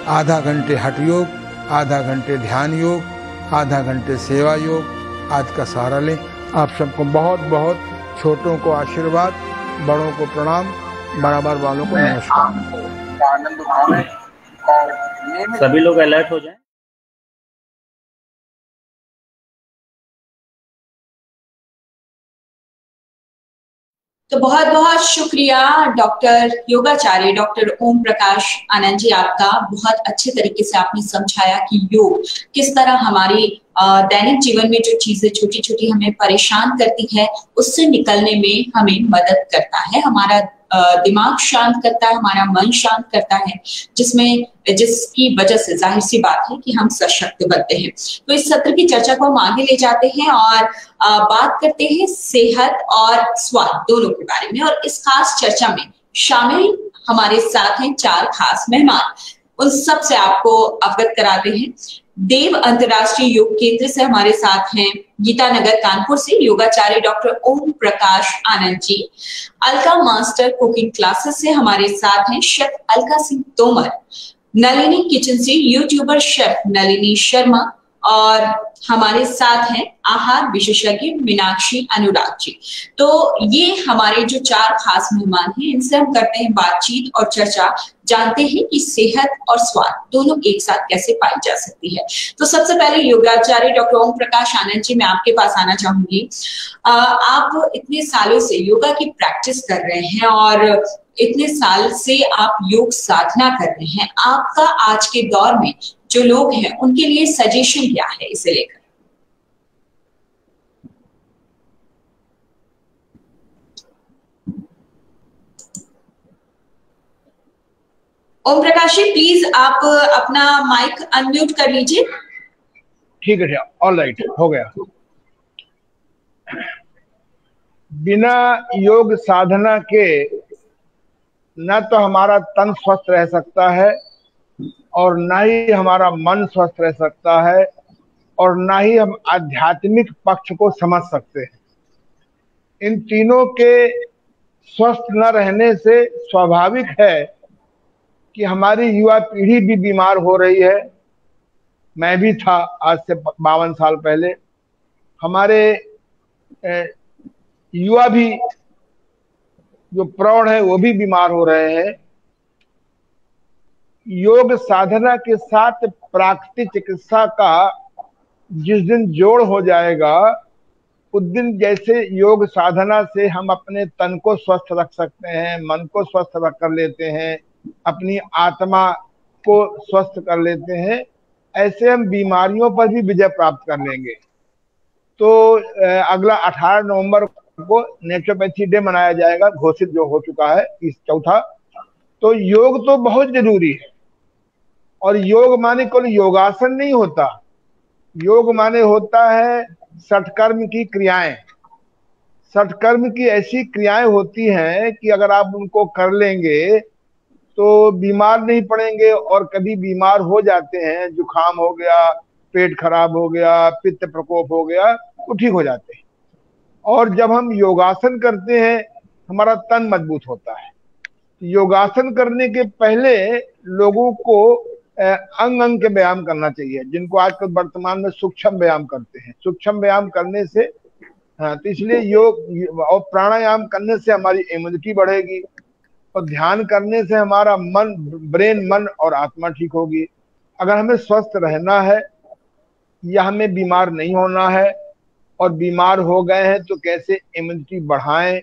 आधा घंटे हठ योग, आधा घंटे ध्यान योग, आधा घंटे सेवा योग आदि का सहारा लें। आप सबको बहुत बहुत, छोटों को आशीर्वाद, बड़ों को प्रणाम, बराबर वालों को नमस्कार। आनंद उठाएं और सभी लोग अलर्ट हो जाएं। तो बहुत बहुत शुक्रिया डॉक्टर योगाचार्य डॉक्टर ओम प्रकाश आनंद जी, आपका। बहुत अच्छे तरीके से आपने समझाया कि योग किस तरह हमारी दैनिक जीवन में जो चीजें छोटी छोटी हमें परेशान करती है उससे निकलने में हमें मदद करता है, हमारा दिमाग शांत करता है, हमारा मन शांत करता है, जिसकी वजह से जाहिर सी बात है कि हम सशक्त बनते हैं। तो इस सत्र की चर्चा को हम आगे ले जाते हैं और बात करते हैं सेहत और स्वाद दोनों के बारे में। और इस खास चर्चा में शामिल हमारे साथ हैं 4 खास मेहमान। उन सब से आपको अवगत कराते हैं। देव अंतर्राष्ट्रीय योग केंद्र से हमारे साथ हैं गीतानगर कानपुर से योगाचार्य doctor Om Prakash Anand ji. Alka master cooking classes से हमारे साथ हैं शेफ अलका सिंह तोमर। नलिनी किचन से यूट्यूबर शेफ नलिनी शर्मा। और हमारे साथ हैं आहार विशेषज्ञ मीनाक्षी अनुराग जी। तो ये हमारे जो 4 खास मेहमान हैं, इनसे हम करते हैं बातचीत और चर्चा, जानते हैं कि सेहत और स्वाद दोनों एक साथ कैसे पाई जा सकती है। तो सबसे पहले योगाचार्य डॉक्टर ओम प्रकाश आनंद जी, मैं आपके पास आना चाहूंगी। आप इतने सालों से योगा की प्रैक्टिस कर रहे हैं और इतने साल से आप योग साधना कर रहे हैं। आपका आज के दौर में जो लोग हैं उनके लिए सजेशन क्या है इसे लेकर? ओम प्रकाश जी, प्लीज आप अपना माइक अनम्यूट कर लीजिए। ठीक है, ऑल राइट, हो गया। बिना योग साधना के न तो हमारा तन स्वस्थ रह सकता है और ना ही हमारा मन स्वस्थ रह सकता है और ना ही हम आध्यात्मिक पक्ष को समझ सकते हैं। इन तीनों के स्वस्थ न रहने से स्वाभाविक है कि हमारी युवा पीढ़ी भी बीमार हो रही है। मैं भी था आज से 52 साल पहले। हमारे युवा भी जो प्रौढ़ है वो भी बीमार हो रहे हैं। योग साधना के साथ प्राकृतिक चिकित्सा का जिस दिन जोड़ हो जाएगा, उस दिन जैसे योग साधना से हम अपने तन को स्वस्थ रख सकते हैं, मन को स्वस्थ रख कर लेते हैं, अपनी आत्मा को स्वस्थ कर लेते हैं, ऐसे हम बीमारियों पर भी विजय प्राप्त कर लेंगे। तो अगला 18 नवंबर को नेचुरोपैथी डे मनाया जाएगा, घोषित जो हो चुका है इस चौथा। तो योग तो बहुत जरूरी है, और योग माने केवल योगासन नहीं होता, योग माने होता है सठकर्म की क्रियाएं। सठकर्म की ऐसी क्रियाएं होती हैं कि अगर आप उनको कर लेंगे तो बीमार नहीं पड़ेंगे, और कभी बीमार हो जाते हैं, जुकाम हो गया, पेट खराब हो गया, पित्त प्रकोप हो गया, तो ठीक हो जाते हैं। और जब हम योगासन करते हैं हमारा तन मजबूत होता है। योगासन करने के पहले लोगों को अंग अंग के व्यायाम करना चाहिए, जिनको आजकल वर्तमान में सूक्ष्म व्यायाम करते हैं। सूक्ष्म व्यायाम करने से, हाँ, तो इसलिए योग और प्राणायाम करने से हमारी इम्यूनिटी बढ़ेगी, और ध्यान करने से हमारा मन, ब्रेन, मन और आत्मा ठीक होगी। अगर हमें स्वस्थ रहना है या हमें बीमार नहीं होना है, और बीमार हो गए हैं तो कैसे इम्यूनिटी बढ़ाएं,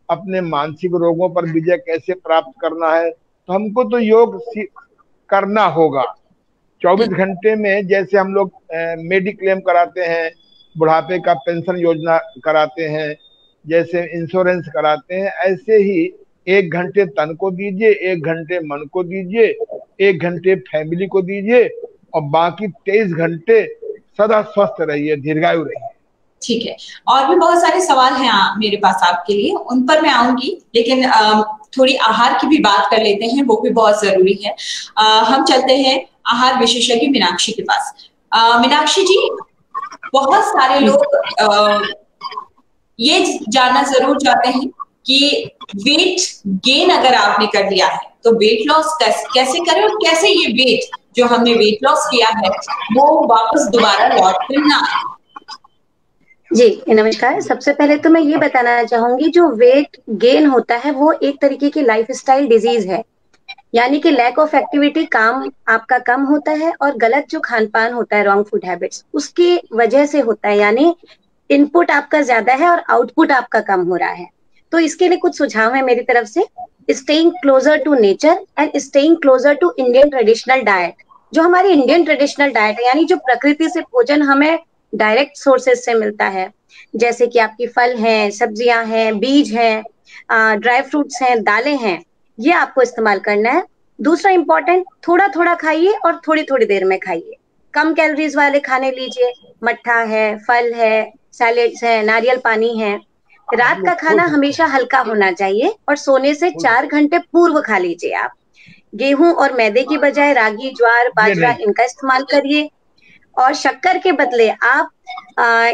अपने मानसिक रोगों पर विजय कैसे प्राप्त करना है, तो हमको तो योग करना होगा। 24 घंटे में जैसे हम लोग मेडिक्लेम कराते हैं, बुढ़ापे का पेंशन योजना कराते हैं, जैसे इंश्योरेंस कराते हैं, ऐसे ही 1 घंटे तन को दीजिए, 1 घंटे मन को दीजिए, 1 घंटे फैमिली को दीजिए, और बाकी 23 घंटे सदा स्वस्थ रहिए, दीर्घायु रहिए। ठीक है, और भी बहुत सारे सवाल हैं मेरे पास आपके लिए, उन पर मैं आऊंगी, लेकिन थोड़ी आहार की भी बात कर लेते हैं, वो भी बहुत जरूरी है। हम चलते हैं आहार विशेषज्ञ मीनाक्षी के पास। मीनाक्षी जी, बहुत सारे लोग ये जानना जरूर चाहते हैं कि वेट गेन अगर आपने कर लिया है तो वेट लॉस कैसे करें, और कैसे ये वेट जो हमने वेट लॉस किया है वो वापस दोबारा लौट कर ना आए। जी नमस्कार। सबसे पहले तो मैं ये बताना चाहूंगी, जो वेट गेन होता है वो एक तरीके की लाइफस्टाइल डिजीज है, यानी कि लैक ऑफ एक्टिविटी, काम आपका कम होता है, और गलत जो खान पान होता है, रॉन्ग फूड हैबिट्स, उसकी वजह से होता है। यानी इनपुट आपका ज्यादा है और आउटपुट आपका कम हो रहा है। तो इसके लिए कुछ सुझाव है मेरी तरफ से। Staying closer to nature and staying closer to Indian traditional diet. जो हमारी इंडियन ट्रेडिशनल डाइट है, यानी जो प्रकृति से भोजन हमें डायरेक्ट सोर्सेज से मिलता है, जैसे कि आपकी फल हैं, सब्जियां हैं, बीज हैं, ड्राई फ्रूट्स हैं, दालें हैं, ये आपको इस्तेमाल करना है। दूसरा इंपॉर्टेंट, थोड़ा थोड़ा खाइए और थोड़ी थोड़ी देर में खाइए। कम कैलोरीज वाले खाने लीजिए, मट्ठा है, फल है, सैलेड्स है, नारियल पानी है। रात का खाना हमेशा हल्का होना चाहिए, और सोने से 4 घंटे पूर्व खा लीजिए आप। गेहूं और मैदे की बजाय रागी, ज्वार, बाजरा इनका इस्तेमाल करिए, और शक्कर के बदले आप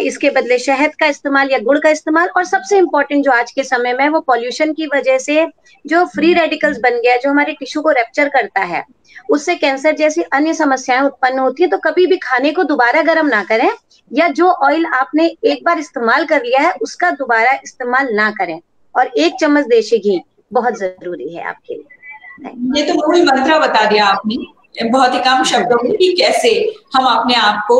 इसके बदले शहद का इस्तेमाल या गुड़ का इस्तेमाल। और सबसे इम्पोर्टेंट जो आज के समय में, वो पॉल्यूशन की वजह से जो फ्री रेडिकल्स बन गया, जो हमारे टिश्यू को रैप्चर करता है, उससे कैंसर जैसी अन्य समस्याएं उत्पन्न होती है। तो कभी भी खाने को दोबारा गर्म ना करें, या जो ऑयल आपने एक बार इस्तेमाल कर लिया है उसका दोबारा इस्तेमाल ना करें। और 1 चम्मच देशी घी बहुत जरूरी है आपके लिए। ये तो मूल मंत्र बता दिया आपने बहुत ही कम शब्दों में कि कैसे हम अपने आप को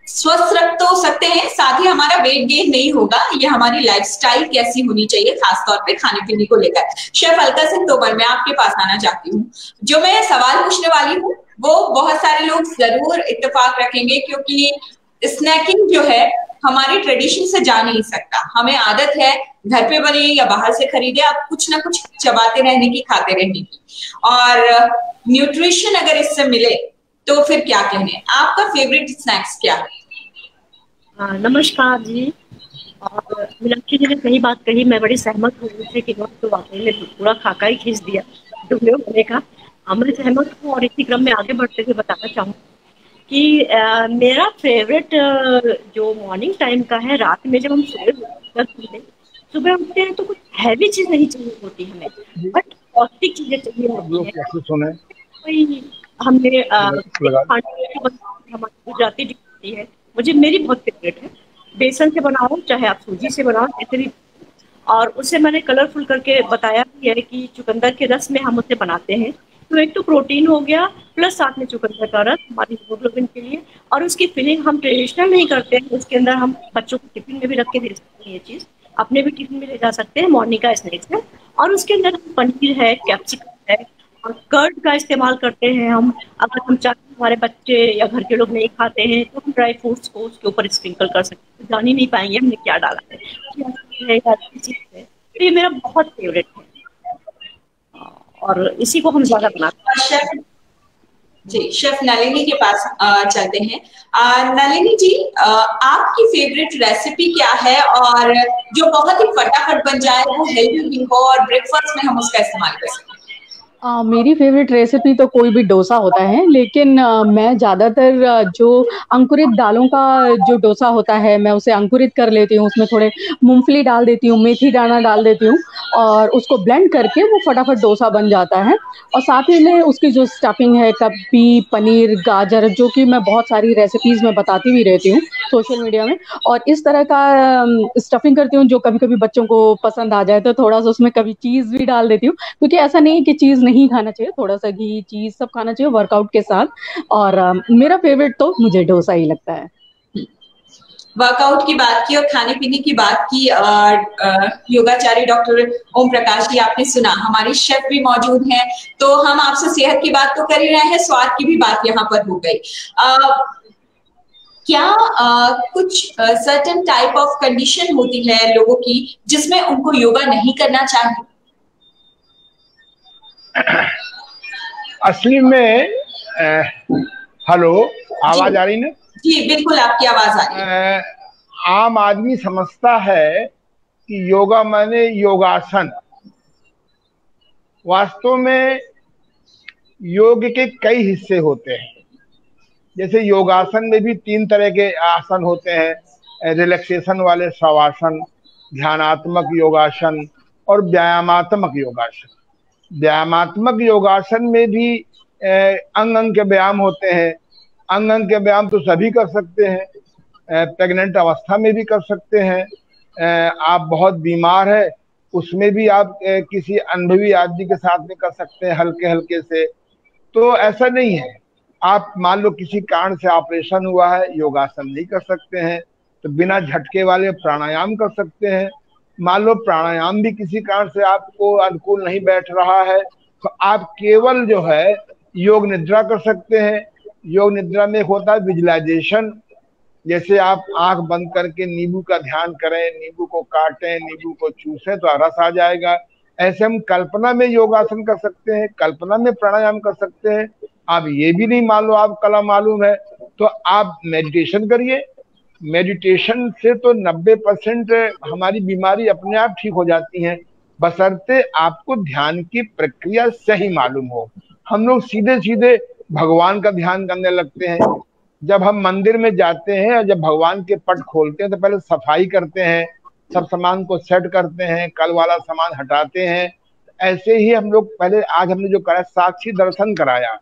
स्वस्थ रख तो सकते हैं, साथ ही हमारा वेट गेन नहीं होगा। ये हमारी लाइफस्टाइल कैसी होनी चाहिए, खासतौर पे खाने पीने को लेकर। शेफ अलका सिंह तोमर, मैं आपके पास आना चाहती हूँ। जो मैं सवाल पूछने वाली हूँ वो बहुत सारे लोग जरूर इत्तेफाक रखेंगे, क्योंकि स्नैकिंग जो है हमारी ट्रेडिशन से जा नहीं सकता। हमें आदत है घर पे बने या बाहर से खरीदे, आप कुछ ना कुछ चबाते रहने की, खाते रहने की, और न्यूट्रिशन अगर इससे मिले तो फिर क्या कहने। आपका फेवरेट स्नैक्स क्या है? नमस्कार जी। और मीनाक्षी जी ने सही बात कही, मैं बड़ी सहमत हूँ उनसे कि वक्त तो वाकई में पूरा खाका ही खींच दिया डुबले होने का। मैं सहमत हूँ, और इसी क्रम में आगे बढ़ते हुए बताना चाहूँ कि मेरा फेवरेट जो मॉर्निंग टाइम का है, रात में जब हम सुबह उठते हैं तो कुछ हैवी चीज नहीं चाहिए होती हमें, बट पौष्टिक चीजें चाहिए होती है। कोई हमने हमारी गुजराती डिश होती है, मुझे मेरी बहुत फेवरेट है। बेसन से बनाओ चाहे आप सूजी से बनाओ, ऐसे, और उससे मैंने कलरफुल करके बताया भी है कि चुकंदर के रस में हम उसे बनाते हैं। तो एक तो प्रोटीन हो गया, प्लस साथ में चुकंदर का रस हमारी हीमोग्लोबिन के लिए, और उसकी फिलिंग हम ट्रेडिशनल नहीं करते हैं, उसके अंदर हम बच्चों को टिफिन में भी रख के दे सकते हैं। ये चीज़ अपने भी टिफिन में ले जा सकते हैं, मॉर्निंग का स्नैक्स है। और उसके अंदर पनीर है, कैप्सिकम है, और कर्ड का इस्तेमाल करते हैं हम। अगर हम चाहते हमारे बच्चे या घर के लोग नहीं खाते हैं तो हम ड्राई फ्रूट्स को उसके ऊपर स्प्रिंकल कर सकते हैं, जान ही नहीं पाएंगे हमने क्या डाला है, क्या है या किसी है। तो ये मेरा बहुत फेवरेट है और इसी को हम ज्यादा बनाते हैं। शेफ जी, शेफ नलिनी के पास चलते हैं। नलिनी जी, आपकी फेवरेट रेसिपी क्या है और जो बहुत ही फटाफट बन जाए, वो हेल्दी भी हो और ब्रेकफास्ट में हम उसका इस्तेमाल कर सकें? मेरी फेवरेट रेसिपी तो कोई भी डोसा होता है, लेकिन मैं ज़्यादातर जो अंकुरित दालों का जो डोसा होता है मैं उसे अंकुरित कर लेती हूँ, उसमें थोड़े मूंगफली डाल देती हूँ, मेथी दाना डाल देती हूँ और उसको ब्लेंड करके वो फटाफट डोसा बन जाता है। और साथ ही में उसकी जो स्टफिंग है, कभी पनीर, गाजर, जो कि मैं बहुत सारी रेसिपीज़ में बताती भी रहती हूँ सोशल मीडिया में, और इस तरह का स्टफिंग करती हूँ जो कभी कभी बच्चों को पसंद आ जाए, तो थोड़ा सा उसमें कभी चीज़ भी डाल देती हूँ, क्योंकि ऐसा नहीं है कि चीज़ नहीं खाना चाहिए, थोड़ा सा घी, चीज़ सब खाना चाहिए वर्कआउट के साथ। और मेरा फेवरेट तो मुझे डोसा ही लगता है। वर्कआउट की बात की और खाने पीने की बात की, योगाचार्य डॉक्टर ओम प्रकाश जी, आपने सुना हमारी शेफ भी मौजूद हैं, तो हम आपसे सेहत की बात तो कर ही रहे हैं, स्वाद की भी बात यहाँ पर हो गई। क्या कुछ सर्टेन टाइप ऑफ कंडीशन होती है लोगों की जिसमें उनको योगा नहीं करना चाहिए? असली में हेलो, आवाज आ रही ना? जी बिल्कुल, आपकी आवाज आ रही है। आम आदमी समझता है कि योगा माने योगासन। वास्तव में योग के कई हिस्से होते हैं। जैसे योगासन में भी 3 तरह के आसन होते हैं, रिलैक्सेशन वाले शवासन, ध्यानात्मक योगासन और व्यायामात्मक योगासन। व्यायामात्मक योगासन में भी अंग अंग के व्यायाम होते हैं। अंग अंग के व्यायाम तो सभी कर सकते हैं, प्रेग्नेंट अवस्था में भी कर सकते हैं, आप बहुत बीमार है उसमें भी आप किसी अनुभवी आदमी के साथ में कर सकते हैं, हल्के हल्के से। तो ऐसा नहीं है, आप मान लो किसी कारण से ऑपरेशन हुआ है, योगासन नहीं कर सकते हैं तो बिना झटके वाले प्राणायाम कर सकते हैं। मान लो प्राणायाम भी किसी कारण से आपको अनुकूल नहीं बैठ रहा है तो आप केवल जो है योग निद्रा कर सकते हैं। योग निद्रा में होता है विजुअलाइजेशन, जैसे आप आंख बंद करके नींबू का ध्यान करें, नींबू को काटें, नींबू को चूसें तो रस आ जाएगा। ऐसे हम कल्पना में योगासन कर सकते हैं, कल्पना में प्राणायाम कर सकते हैं। आप ये भी नहीं मान लो आप कला मालूम है तो आप मेडिटेशन करिए। मेडिटेशन से तो 90% हमारी बीमारी अपने आप ठीक हो जाती है, बशर्ते आपको ध्यान की प्रक्रिया सही मालूम हो। हम लोग सीधे सीधे भगवान का ध्यान करने लगते हैं। जब हम मंदिर में जाते हैं और जब भगवान के पट खोलते हैं तो पहले सफाई करते हैं, सब सामान को सेट करते हैं, कल वाला सामान हटाते हैं। ऐसे ही हम लोग पहले, आज हमने जो करा साक्षी दर्शन कराया,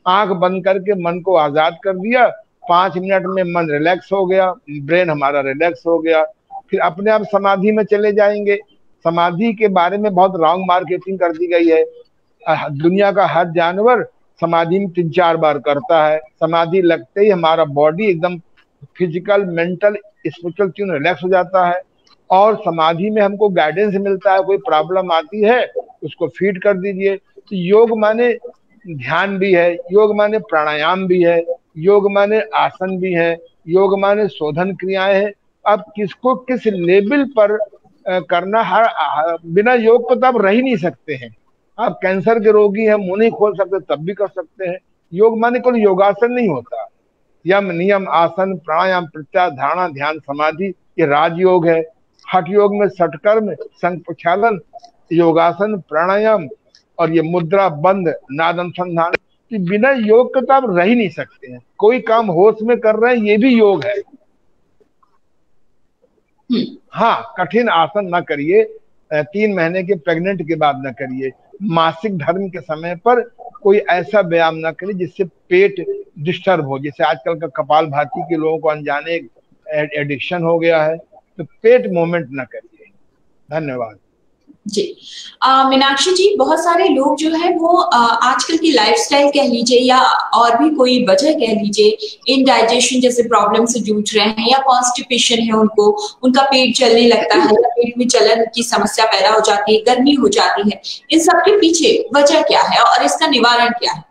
आंख बंद करके मन को आजाद कर दिया, 5 मिनट में मन रिलैक्स हो गया, ब्रेन हमारा रिलैक्स हो गया, फिर अपने आप समाधि में चले जाएंगे। समाधि के बारे में बहुत रॉन्ग मार्केटिंग कर दी गई है। दुनिया का हर जानवर समाधि में 3-4 बार करता है। समाधि लगते ही हमारा बॉडी एकदम physical, mental, spiritual tune relax हो जाता है और समाधि में हमको गाइडेंस मिलता है। कोई प्रॉब्लम आती है उसको फीड कर दीजिए। तो योग माने ध्यान भी है, योग माने प्राणायाम भी है, योग माने आसन भी है, योग माने शोधन क्रियाएं हैं। अब किसको किस लेवल पर करना, हर बिना योग को तो आप रह ही नहीं सकते हैं। आप कैंसर के रोगी हैं, मुंह नहीं खोल सकते तब भी कर सकते हैं। योग माने कोई योगासन नहीं होता। यम, नियम, आसन, प्राणायाम, प्रत्याहार, धारणा, ध्यान, समाधि, ये राजयोग है। हठ योग में षटकर्म, संग प्रक्षालन, योगासन, प्राणायाम और ये मुद्रा बंद, नाद अनुसंधान, बिना योग के तो आप रह ही नहीं सकते हैं। कोई काम होश में कर रहे हैं ये भी योग है। हाँ, कठिन आसन ना करिए, 3 महीने के प्रेग्नेंट के बाद ना करिए। मासिक धर्म के समय पर कोई ऐसा व्यायाम ना करिए जिससे पेट डिस्टर्ब हो। जैसे आजकल का कपालभाति के लोगों को अनजाने एडिक्शन हो गया है, तो पेट मूवमेंट ना करिए। धन्यवाद। जी। मीनाक्षी जी, बहुत सारे लोग जो है वो आजकल की लाइफस्टाइल कह लीजिए या और भी कोई वजह कह लीजिए, इनडाइजेशन जैसे प्रॉब्लम से जूझ रहे हैं या कॉन्स्टिपेशन है उनको, उनका पेट जलने लगता है या पेट में जलन की समस्या पैदा हो जाती है, गर्मी हो जाती है, इन सब के पीछे वजह क्या है और इसका निवारण क्या है?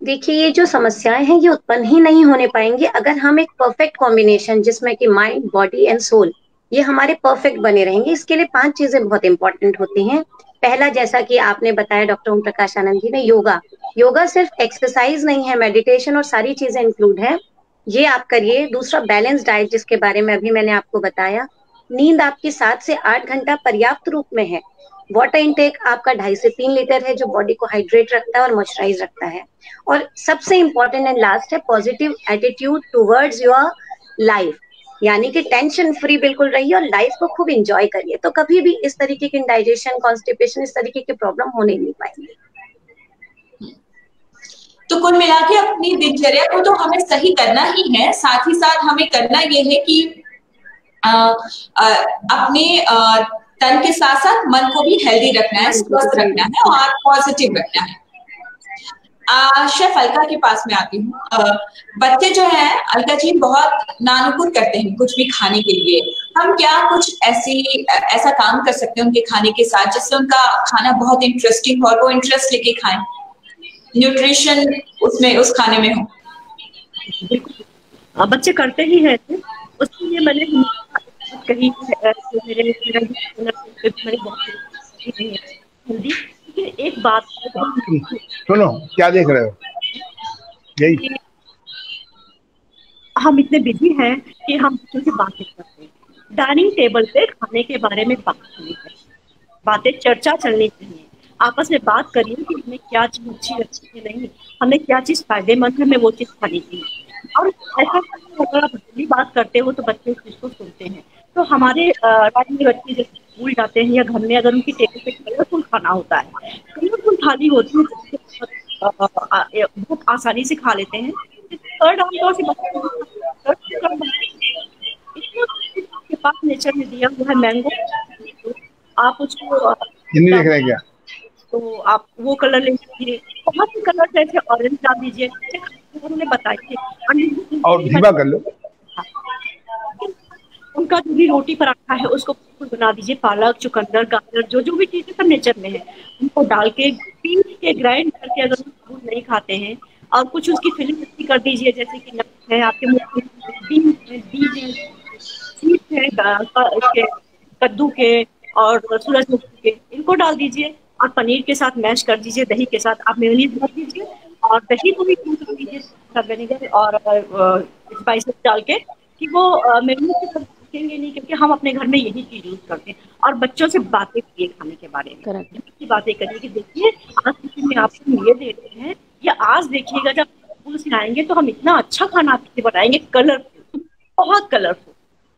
देखिए, ये जो समस्याएं हैं ये उत्पन्न ही नहीं होने पाएंगे अगर हम एक परफेक्ट कॉम्बिनेशन जिसमें कि माइंड, बॉडी एंड सोल ये हमारे परफेक्ट बने रहेंगे। इसके लिए 5 चीजें बहुत इंपॉर्टेंट होती हैं। पहला, जैसा कि आपने बताया डॉक्टर ओम प्रकाश आनंद जी ने, योगा। योगा सिर्फ एक्सरसाइज नहीं है, मेडिटेशन और सारी चीजें इंक्लूड है, ये आप करिए। दूसरा, बैलेंस डाइट जिसके बारे में अभी मैंने आपको बताया। नींद आपकी 7 से 8 घंटा पर्याप्त रूप में है। वाटर इनटेक आपका 2.5 से 3 लीटर है, जो बॉडी को हाइड्रेट रखता है और मॉइस्चराइज रखता है। और सबसे इंपॉर्टेंट एंड लास्ट है positive attitude towards your life, यानी कि टेंशन फ्री बिल्कुल रहिए और लाइफ को खूब एंजॉय करिए, तो कभी भी इस तरीके की इंडाइजेशन, कॉन्स्टिपेशन, इस तरीके की प्रॉब्लम होने नहीं पाएंगे। तो कुल मिला के अपनी दिनचर्या को तो हमें सही करना ही है, साथ ही साथ हमें करना ये है कि अपने तन के साथ साथ मन को भी हेल्दी रखना है, स्वस्थ रखना है और पॉजिटिव रखना है। शेफ अलका के पास में आती हूँ। बच्चे जो है अलका जी बहुत नानुकुर करते हैं कुछ भी खाने के लिए, हम क्या कुछ ऐसा काम कर सकते हैं उनके खाने के साथ जिससे उनका खाना बहुत इंटरेस्टिंग हो और वो इंटरेस्ट लेके खाएं, न्यूट्रिशन उसमें उस खाने में हो? बिल्कुल, बच्चे करते ही हैं, उसके लिए मैंने कहीं मेरे एक बात सुनो, क्या देख रहे हो? यही हम इतने बिजी हैं कि हम बच्चों से बातें करते हैं, डाइनिंग टेबल पे खाने के बारे में बात करनी चाहिए, बातें चर्चा चलनी चाहिए, आपस में बात करिए कि हमें क्या चीज अच्छी लगती है, नहीं हमें क्या चीज फायदेमंद है, हमें वो चीज खानी चाहिए। और ऐसा अगर आप जल्दी बात करते हो तो बच्चे उस चीज को सुनते हैं। तो हमारे बच्चे जैसे स्कूल जाते हैं या घर में अगर उनकी टेबल पे कलरफुल खाना होता है, कलरफुल थाली होती है, बहुत आसानी से खा लेते हैं। आमतौर से के पास नेचर में दिया हुआ है मैंगो, आप उसको हिंदी देख रहे हैं क्या? तो आप वो कलर ले लीजिए, बहुत से कलर जैसे ऑरेंज डाल दीजिए, उन्होंने बताइए और धीमा कर लो। उनका जो भी रोटी पराठा है उसको बना दीजिए, पालक, चुकंदर, गाजर, जो जो भी चीजें सब नेचर में है उनको डाल के पीस के ग्राइंड करके, अगर दूध नहीं खाते हैं और कुछ उसकी फिलिंग अच्छी कर दीजिए, जैसे कि नट्स है आपके बीज है, कद्दू के और सूरजमुखी के, इनको डाल दीजिए और पनीर के साथ मैश कर दीजिए, दही के साथ आप मेयोनीज भर दीजिए और दही को भी यूज कर दीजिए, विनेगर और स्पाइसेस डाल के, कि वो मेयोनीज के साथ रखेंगे नहीं, क्योंकि हम अपने घर में यही चीज यूज करते हैं। और बच्चों से बातें किए खाने के बारे में, की बातें करिए कि देखिए आज किसी में आपको ये दे रहे हैं, या आज देखिएगा जब स्कूल से आएंगे तो हम इतना अच्छा खाना आपके बनाएंगे, कलरफुल, बहुत कलरफुल।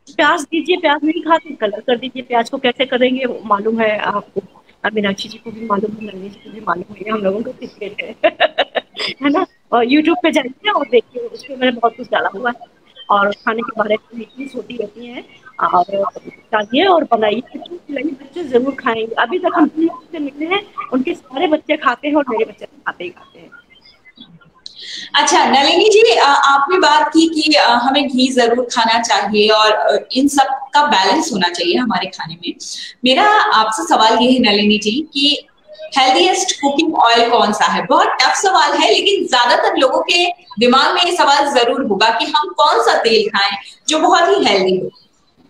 प्याज दीजिए, प्याज नहीं खाते, कलर कर दीजिए। प्याज को कैसे करेंगे वो मालूम है आपको, मीनाक्षी जी को भी मालूम है, नलिनी जी को भी मालूम है, हम लोगों को सीक्रेट है ना। और यूट्यूब पे जाइए और देखिए, उसमें मैंने बहुत कुछ डाला हुआ है और खाने के बारे में मीटिंग्स होती रहती हैं, और डालिए और बनाइए, बच्चे जरूर खाएंगे। अभी तक हम से मिले हैं, उनके सारे बच्चे खाते हैं और मेरे बच्चे खाते ही खाते हैं। अच्छा नलिनी जी, आपने बात की कि हमें घी जरूर खाना चाहिए और इन सब का बैलेंस होना चाहिए हमारे खाने में। मेरा आपसे सवाल ये है नलिनी जी कि हेल्दीएस्ट कुकिंग ऑयल कौन सा है? बहुत टफ सवाल है, लेकिन ज्यादातर लोगों के दिमाग में ये सवाल जरूर होगा कि हम कौन सा तेल खाएं जो बहुत ही हेल्दी हो।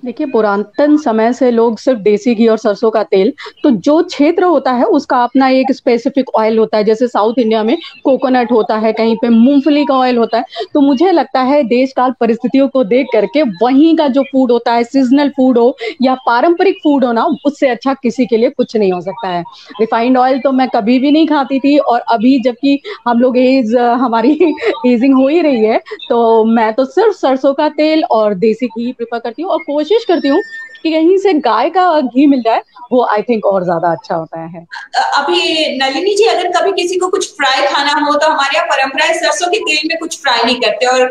देखिए, पुरातन समय से लोग सिर्फ देसी घी और सरसों का तेल, तो जो क्षेत्र होता है उसका अपना एक स्पेसिफिक ऑयल होता है। जैसे साउथ इंडिया में कोकोनट होता है, कहीं पे मूंगफली का ऑयल होता है। तो मुझे लगता है देश काल परिस्थितियों को देख करके वहीं का जो फूड होता है, सीजनल फूड हो या पारंपरिक फूड हो ना, उससे अच्छा किसी के लिए कुछ नहीं हो सकता है। रिफाइंड ऑयल तो मैं कभी भी नहीं खाती थी, और अभी जबकि हम लोग हमारी एजिंग हो ही रही है, तो मैं तो सिर्फ सरसों का तेल और देसी घी प्रेफर करती हूँ, और कोशिश करती हूँ कहीं से गाय का घी मिल जाए वो आई थिंक और ज्यादा अच्छा होता है। अभी नलिनी जी, अगर कभी किसी को कुछ फ्राई खाना हो तो हमारे यहाँ परंपरा है सरसों के तेल में कुछ फ्राई नहीं करते, और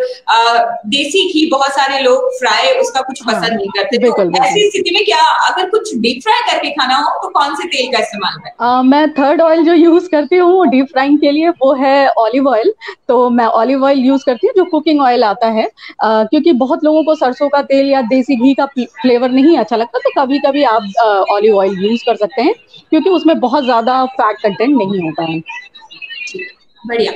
देसी घी बहुत सारे लोग फ्राई उसका कुछ पसंद नहीं करते। बिल्कुल, तो ऐसी स्थिति में क्या अगर कुछ डीप फ्राई करके खाना हो तो कौन से तेल का इस्तेमाल करें? मैं थर्ड ऑयल जो यूज करती हूँ डीप फ्राइंग के लिए वो है ऑलिव ऑयल। तो मैं ऑलिव ऑयल यूज करती हूँ जो कुकिंग ऑयल आता है, क्योंकि बहुत लोगों को सरसों का तेल या देसी घी का फ्लेवर नहीं अच्छा लगता, तो कभी कभी आप ऑलिव ऑयल यूज कर सकते हैं क्योंकि उसमें बहुत ज्यादा फैट कंटेंट नहीं होता है। बढ़िया।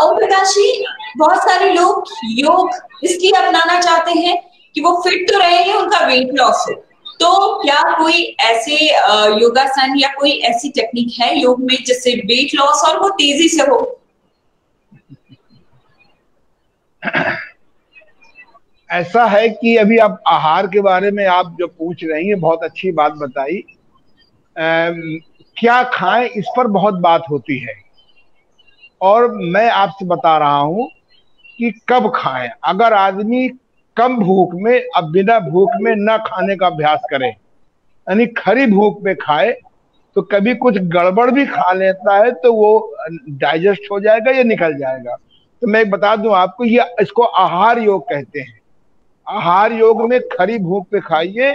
ओम प्रकाश जी, बहुत सारे लोग योग इसलिए अपनाना चाहते हैं कि वो फिट तो रहे हैं, उनका वेट लॉस हो, तो क्या कोई ऐसे योगासन या कोई ऐसी टेक्निक है योग में जिससे वेट लॉस और वो तेजी से हो? ऐसा है कि अभी आप आहार के बारे में आप जो पूछ रही हैं, बहुत अच्छी बात बताई। क्या खाएं इस पर बहुत बात होती है, और मैं आपसे बता रहा हूं कि कब खाएं। अगर आदमी कम भूख में, अब बिना भूख में न खाने का अभ्यास करे, यानी खरी भूख में खाए, तो कभी कुछ गड़बड़ भी खा लेता है तो वो डाइजेस्ट हो जाएगा या निकल जाएगा। तो मैं बता दूं आपको, ये इसको आहार योग कहते हैं। आहार योग में खरी भूख पे खाइए,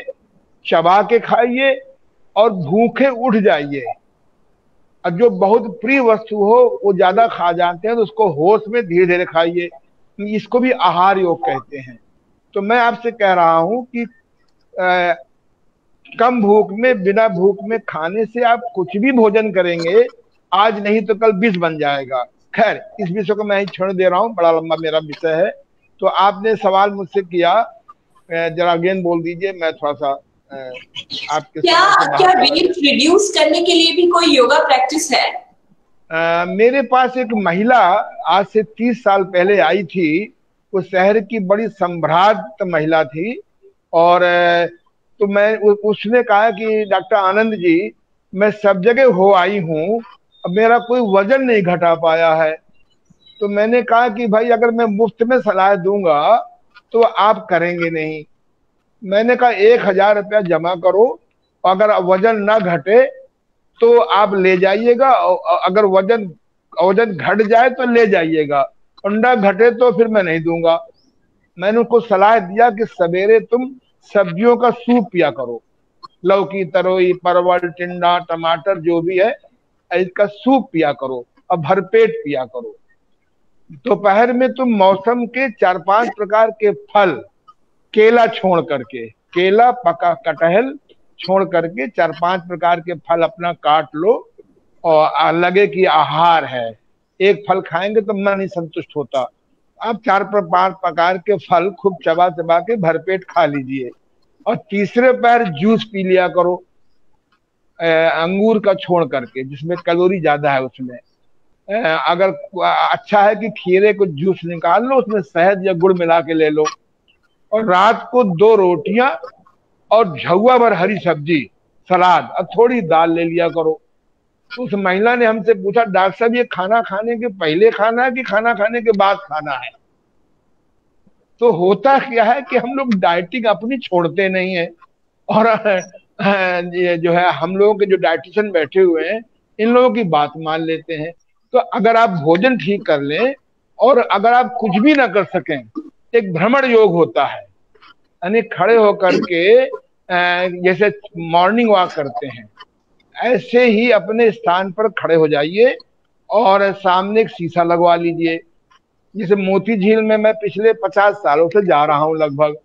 चबा के खाइए और भूखे उठ जाइए। और जो बहुत प्रिय वस्तु हो वो ज्यादा खा जाते हैं तो उसको होश में धीरे धीरे खाइए, इसको भी आहार योग कहते हैं। तो मैं आपसे कह रहा हूं कि कम भूख में, बिना भूख में खाने से आप कुछ भी भोजन करेंगे, आज नहीं तो कल 20 बन जाएगा। खैर, इस विषय को मैं ही छोड़ दे रहा हूँ, बड़ा लंबा मेरा विषय है। तो आपने सवाल मुझसे किया, जरा अगेन बोल दीजिए, मैं थोड़ा सा आपके क्या वेट रिड्यूस करने के लिए भी कोई योगा प्रैक्टिस है? मेरे पास एक महिला आज से 30 साल पहले आई थी। वो शहर की बड़ी संभ्रांत महिला थी, और तो मैं उसने कहा कि डॉक्टर आनंद जी, मैं सब जगह हो आई हूँ, अब मेरा कोई वजन नहीं घटा पाया है। तो मैंने कहा कि भाई अगर मैं मुफ्त में सलाह दूंगा तो आप करेंगे नहीं। मैंने कहा 1000 रुपया जमा करो, अगर वजन ना घटे तो आप ले जाइएगा, अगर वजन घट जाए तो ले जाइएगा, और ना घटे तो फिर मैं नहीं दूंगा। मैंने उनको सलाह दिया कि सवेरे तुम सब्जियों का सूप पिया करो, लौकी, तरोई, परवल, टिंडा, टमाटर जो भी है, इसका सूप पिया करो और भरपेट पिया करो। दोपहर में तुम मौसम के 4-5 प्रकार के फल, केला छोड़ करके, केला, पका कटहल छोड़ करके 4-5 प्रकार के फल अपना काट लो, और लगे कि आहार है। एक फल खाएंगे तो मन नहीं संतुष्ट होता, आप 4-5 प्रकार के फल खूब चबा चबा के भरपेट खा लीजिए। और तीसरे पैर जूस पी लिया करो, अंगूर का छोड़ करके, जिसमें कैलोरी ज्यादा है उसमें। अगर अच्छा है कि खीरे को जूस निकाल लो, उसमें शहद या गुड़ मिला के ले लो, और रात को 2 रोटियां और झुआ भर हरी सब्जी, सलाद और थोड़ी दाल ले लिया करो। तो उस महिला ने हमसे पूछा, डॉक्टर साहब ये खाना खाने के पहले खाना है कि खाना खाने के बाद खाना है? तो होता क्या है कि हम लोग डाइटिंग अपनी छोड़ते नहीं है, और ये जो है हम लोगों के जो डाइटिशियन बैठे हुए हैं, इन लोगों की बात मान लेते हैं। तो अगर आप भोजन ठीक कर लें, और अगर आप कुछ भी ना कर सकें, एक भ्रमण योग होता है, यानी खड़े होकर के जैसे मॉर्निंग वॉक करते हैं, ऐसे ही अपने स्थान पर खड़े हो जाइए और सामने एक शीशा लगवा लीजिए। जैसे मोती झील में मैं पिछले 50 सालों से जा रहा हूँ लगभग।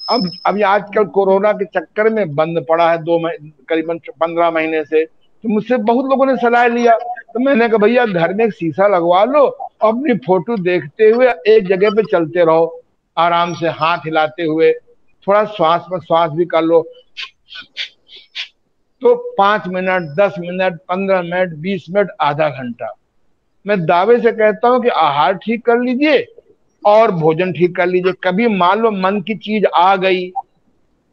अब अभी आजकल कोरोना के चक्कर में बंद पड़ा है, करीबन 15 महीने से। तो मुझसे बहुत लोगों ने सलाह लिया, तो मैंने कहा भैया घर में एक शीशा लगवा लो, अपनी फोटो देखते हुए एक जगह पे चलते रहो, आराम से हाथ हिलाते हुए, थोड़ा श्वास पर श्वास भी कर लो। तो 5 मिनट, 10 मिनट, 15 मिनट, 20 मिनट, आधा घंटा। मैं दावे से कहता हूं कि आहार ठीक कर लीजिए और भोजन ठीक कर लीजिए। कभी मान लो मन की चीज आ गई,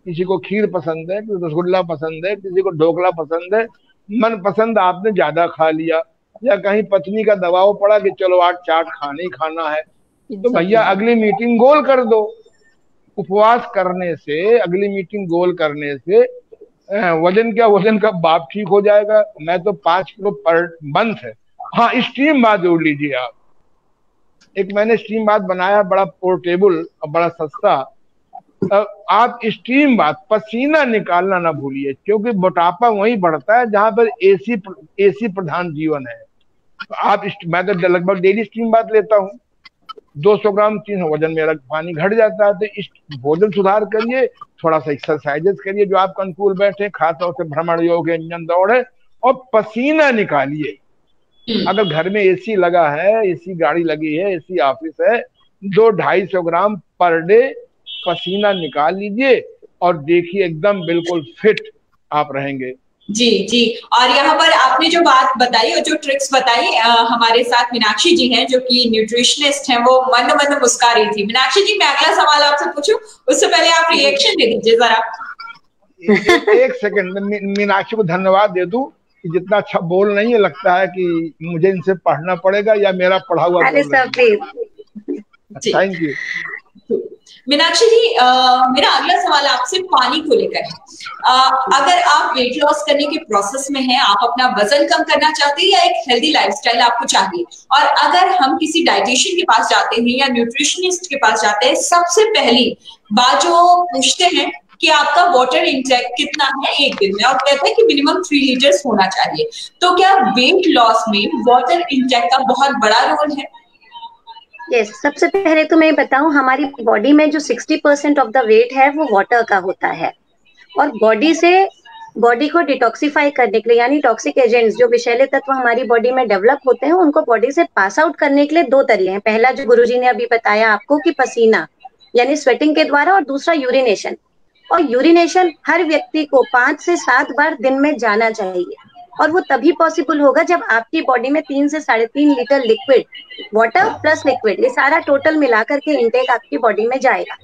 किसी को खीर पसंद है, किसी को रसगुल्ला पसंद है, किसी को ढोकला पसंद है, मन पसंद आपने ज्यादा खा लिया, या कहीं पत्नी का दबाव पड़ा कि चलो आज चाट खाना ही खाना है, तो भैया अगली मीटिंग गोल कर दो। उपवास करने से, अगली मीटिंग गोल करने से वजन का बाप ठीक हो जाएगा। मैं तो 5 किलो पर मंथ है। हाँ, स्टीम बाथ जोड़ लीजिए आप। एक मैंने स्टीम बाथ बनाया, बड़ा पोर्टेबल और बड़ा सस्ता। आप स्टीम बाथ, पसीना निकालना ना भूलिए, क्योंकि मोटापा वहीं बढ़ता है जहां पर एसी प्रधान जीवन है। मैं तो लगभग डेली स्टीम बाथ लेता हूँ। 200 ग्राम 300 वजन मेरा पानी घट जाता है। तो भोजन सुधार करिए, थोड़ा सा एक्सरसाइजेस करिए जो आपको अनुकूल बैठे, खासतौर से भ्रमण योग है, इंजन दौड़ है, और पसीना निकालिए। अगर घर में एसी लगा है, एसी गाड़ी लगी है, एसी ऑफिस है, 200-250 ग्राम पर डे पसीना निकाल लीजिए और देखिए एकदम बिल्कुल फिट आप रहेंगे। जी जी। और यहाँ पर आपने जो बात बताई और जो ट्रिक्स बताई, हमारे साथ मीनाक्षी जी हैं जो कि न्यूट्रिशनिस्ट हैं, वो मंद मंद मुस्कुरा रही थी। मीनाक्षी जी, मैं अगला सवाल आपसे पूछूं उससे पहले आप रिएक्शन दे दीजिए जरा। एक सेकंड, मीनाक्षी को धन्यवाद दे दूं कि जितना अच्छा बोल नहीं है, लगता है कि मुझे इनसे पढ़ना पड़ेगा या मेरा पढ़ा हुआ। थैंक यू मीनाक्षी जी। मेरा अगला सवाल आपसे पानी को लेकर है। अगर आप वेट लॉस करने के प्रोसेस में हैं, आप अपना वजन कम करना चाहते हैं या एक हेल्दी लाइफस्टाइल आपको चाहिए, और अगर हम किसी डाइटिशियन के पास जाते हैं या न्यूट्रिशनिस्ट के पास जाते हैं, सबसे पहली बात जो पूछते हैं कि आपका वाटर इंटेक कितना है एक दिन में, और कहते हैं कि मिनिमम 3 लीटर्स होना चाहिए। तो क्या वेट लॉस में वाटर इंटेक का बहुत बड़ा रोल है? यस, सबसे पहले तो मैं बताऊं, हमारी बॉडी में जो 60% ऑफ द वेट है वो वाटर का होता है, और बॉडी को डिटॉक्सिफाई करने के लिए, यानी टॉक्सिक एजेंट्स जो विषैले तत्व हमारी बॉडी में डेवलप होते हैं, उनको बॉडी से पास आउट करने के लिए 2 तरीके हैं। पहला जो गुरुजी ने अभी बताया आपको कि पसीना यानी स्वेटिंग के द्वारा, और दूसरा यूरिनेशन। और यूरिनेशन हर व्यक्ति को 5 से 7 बार दिन में जाना चाहिए, और वो तभी पॉसिबल होगा जब आपकी बॉडी में 3 से 3.5 litre liquid, water plus liquid, ये सारा टोटल मिलाकर के इनटेक आपकी बॉडी में जाएगा।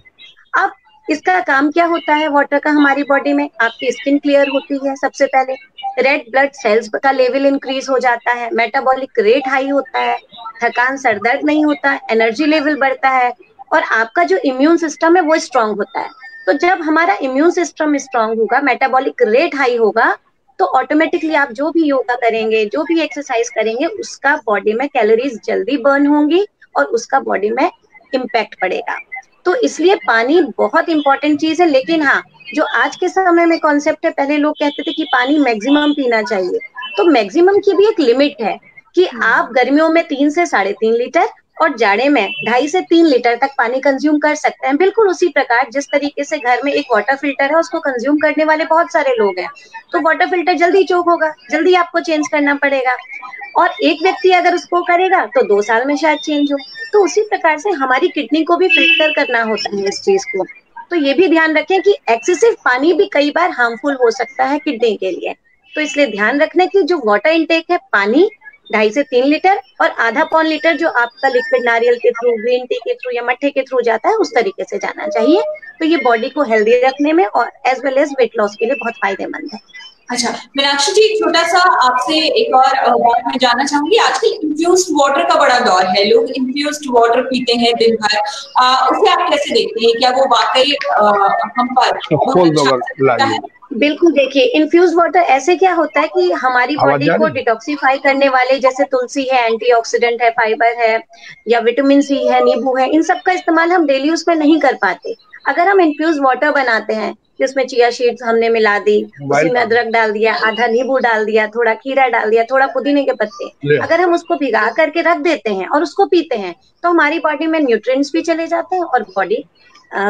अब इसका काम क्या होता है वाटर का हमारी बॉडी में? आपकी स्किन क्लियर होती है सबसे पहले, रेड ब्लड सेल्स का लेवल इंक्रीज हो जाता है, मेटाबॉलिक रेट हाई होता है, थकान सर दर्द नहीं होता, एनर्जी लेवल बढ़ता है, और आपका जो इम्यून सिस्टम है वो स्ट्रांग होता है। तो जब हमारा इम्यून सिस्टम स्ट्रांग होगा, मेटाबॉलिक रेट हाई होगा, तो ऑटोमेटिकली आप जो भी योगा करेंगे, जो भी एक्सरसाइज करेंगे, उसका बॉडी में कैलोरीज जल्दी बर्न होंगी और उसका बॉडी में इम्पैक्ट पड़ेगा। तो इसलिए पानी बहुत इंपॉर्टेंट चीज है। लेकिन हाँ, जो आज के समय में कॉन्सेप्ट है, पहले लोग कहते थे कि पानी मैक्सिमम पीना चाहिए, तो मैक्सिमम की भी एक लिमिट है कि आप गर्मियों में 3 से 3.5 लीटर और जाड़े में 2.5 से 3 लीटर तक पानी कंज्यूम कर सकते हैं। बिल्कुल उसी प्रकार जिस तरीके से घर में एक वाटर फिल्टर है, उसको कंज्यूम करने वाले बहुत सारे लोग हैं, तो वाटर फिल्टर जल्दी चोक होगा, जल्दी आपको चेंज करना पड़ेगा, और एक व्यक्ति अगर उसको करेगा तो 2 साल में शायद चेंज हो। तो उसी प्रकार से हमारी किडनी को भी फिल्टर करना होता है इस चीज को। तो ये भी ध्यान रखें कि एक्सेसिव पानी भी कई बार हार्मफुल हो सकता है किडनी के लिए। तो इसलिए ध्यान रखना कि जो वाटर इंटेक है, पानी 2.5 से 3 लीटर और आधा पौन लीटर जो आपका लिक्विड नारियल के थ्रू, ग्रीन टी के थ्रू या मट्ठे के थ्रू जाता है, उस तरीके से जाना चाहिए। तो ये बॉडी को हेल्दी रखने में और as well as weight loss के लिए बहुत फायदेमंद है। अच्छा मीनाक्षी जी, छोटा सा आपसे एक और बात मैं जानना चाहूंगी। आजकल इन्फ्यूज्ड वाटर का बड़ा दौर है, लोग इन्फ्यूज्ड वाटर पीते हैं दिन भर, उसे आप कैसे देखते हैं? क्या वो वाकई हम पर? बिल्कुल, देखिए इन्फ्यूज वाटर ऐसे क्या होता है कि हमारी बॉडी को डिटॉक्सिफाई करने वाले, जैसे तुलसी है, एंटीऑक्सीडेंट है, फाइबर है, या विटामिन सी है, नींबू है, इन सब का इस्तेमाल हम डेली उसमें नहीं कर पाते। अगर हम इन्फ्यूज वाटर बनाते हैं, जिसमें चिया सीड्स हमने मिला दी, उसी में अदरक डाल दिया, आधा नींबू डाल दिया, थोड़ा खीरा डाल दिया, थोड़ा पुदीने के पत्ते, अगर हम उसको भिगा करके रख देते हैं और उसको पीते हैं, तो हमारी बॉडी में न्यूट्रिएंट्स भी चले जाते हैं और बॉडी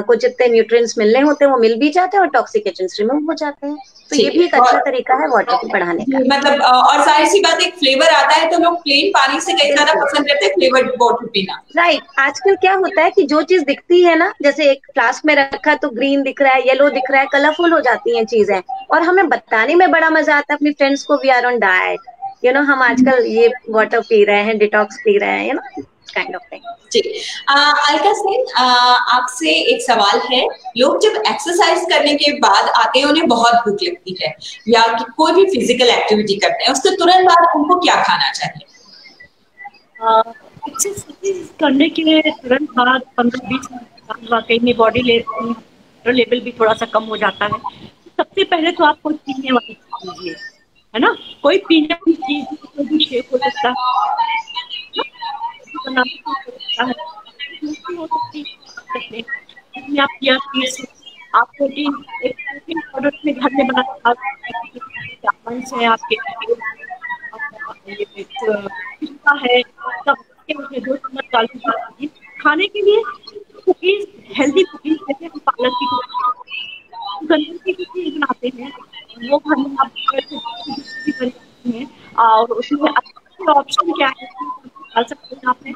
को जितने न्यूट्रिएंट्स मिलने होते हैं वो मिल भी जाते हैं और टॉक्सिक एजेंट्स रिमूव हो जाते हैं। तो ये भी एक अच्छा तरीका है वाटर को बढ़ाने का। मतलब और जाहिर सी बात, एक फ्लेवर आता है तो लोग प्लेन पानी से कई ज्यादा पसंद करते हैं फ्लेवर्ड वाटर पीना। राइट, आजकल क्या होता है कि जो चीज दिखती है ना, जैसे एक फ्लास्क में रखा तो ग्रीन दिख रहा है, येलो दिख रहा है, कलरफुल हो जाती हैं चीजें, और हमें बताने में बड़ा मजा आता है अपनी फ्रेंड्स को, वी आर ऑन डाइट, हम आजकल ये वाटर पी रहे हैं, डिटॉक्स पी रहे हैं, काइंड ऑफ थिंग। जी, अलका सिंह, आपसे एक सवाल है। लोग जब एक्सरसाइज करने के बाद आते हैं, उन्हें बहुत भूख लगती है, या कि कोई भी फिजिकल एक्टिविटी करते हैं, उसके तुरंत बाद उनको क्या खाना चाहिए? एक्सरसाइज करने के तुरंत बाद 15-20 मिनट वाकई में बॉडी लेवल भी थोड़ा सा कम हो जाता है। सबसे पहले तो आप कोई पीने वाली चीज लीजिए, है ना, कोई पीने वाली चीज, कोई भी शेक हो सकता है, बनाना हो सकता है, हो सकती है जिसमें आप चिया सीड्स, आप प्रोटीन, एक प्रोटीन पाउडर अपने घर में बना है आपके, पिस्ता है, सब उसमें 2 चम्मच डाल दीजिए। खाने के लिए कुकीज, हेल्दी कुकीज, जैसे हम पालक की गन्ने की कुकीज बनाते हैं, वो घर में आप भी हैं। और उसमें अच्छे ऑप्शन क्या है डाल सकते हैं आपने,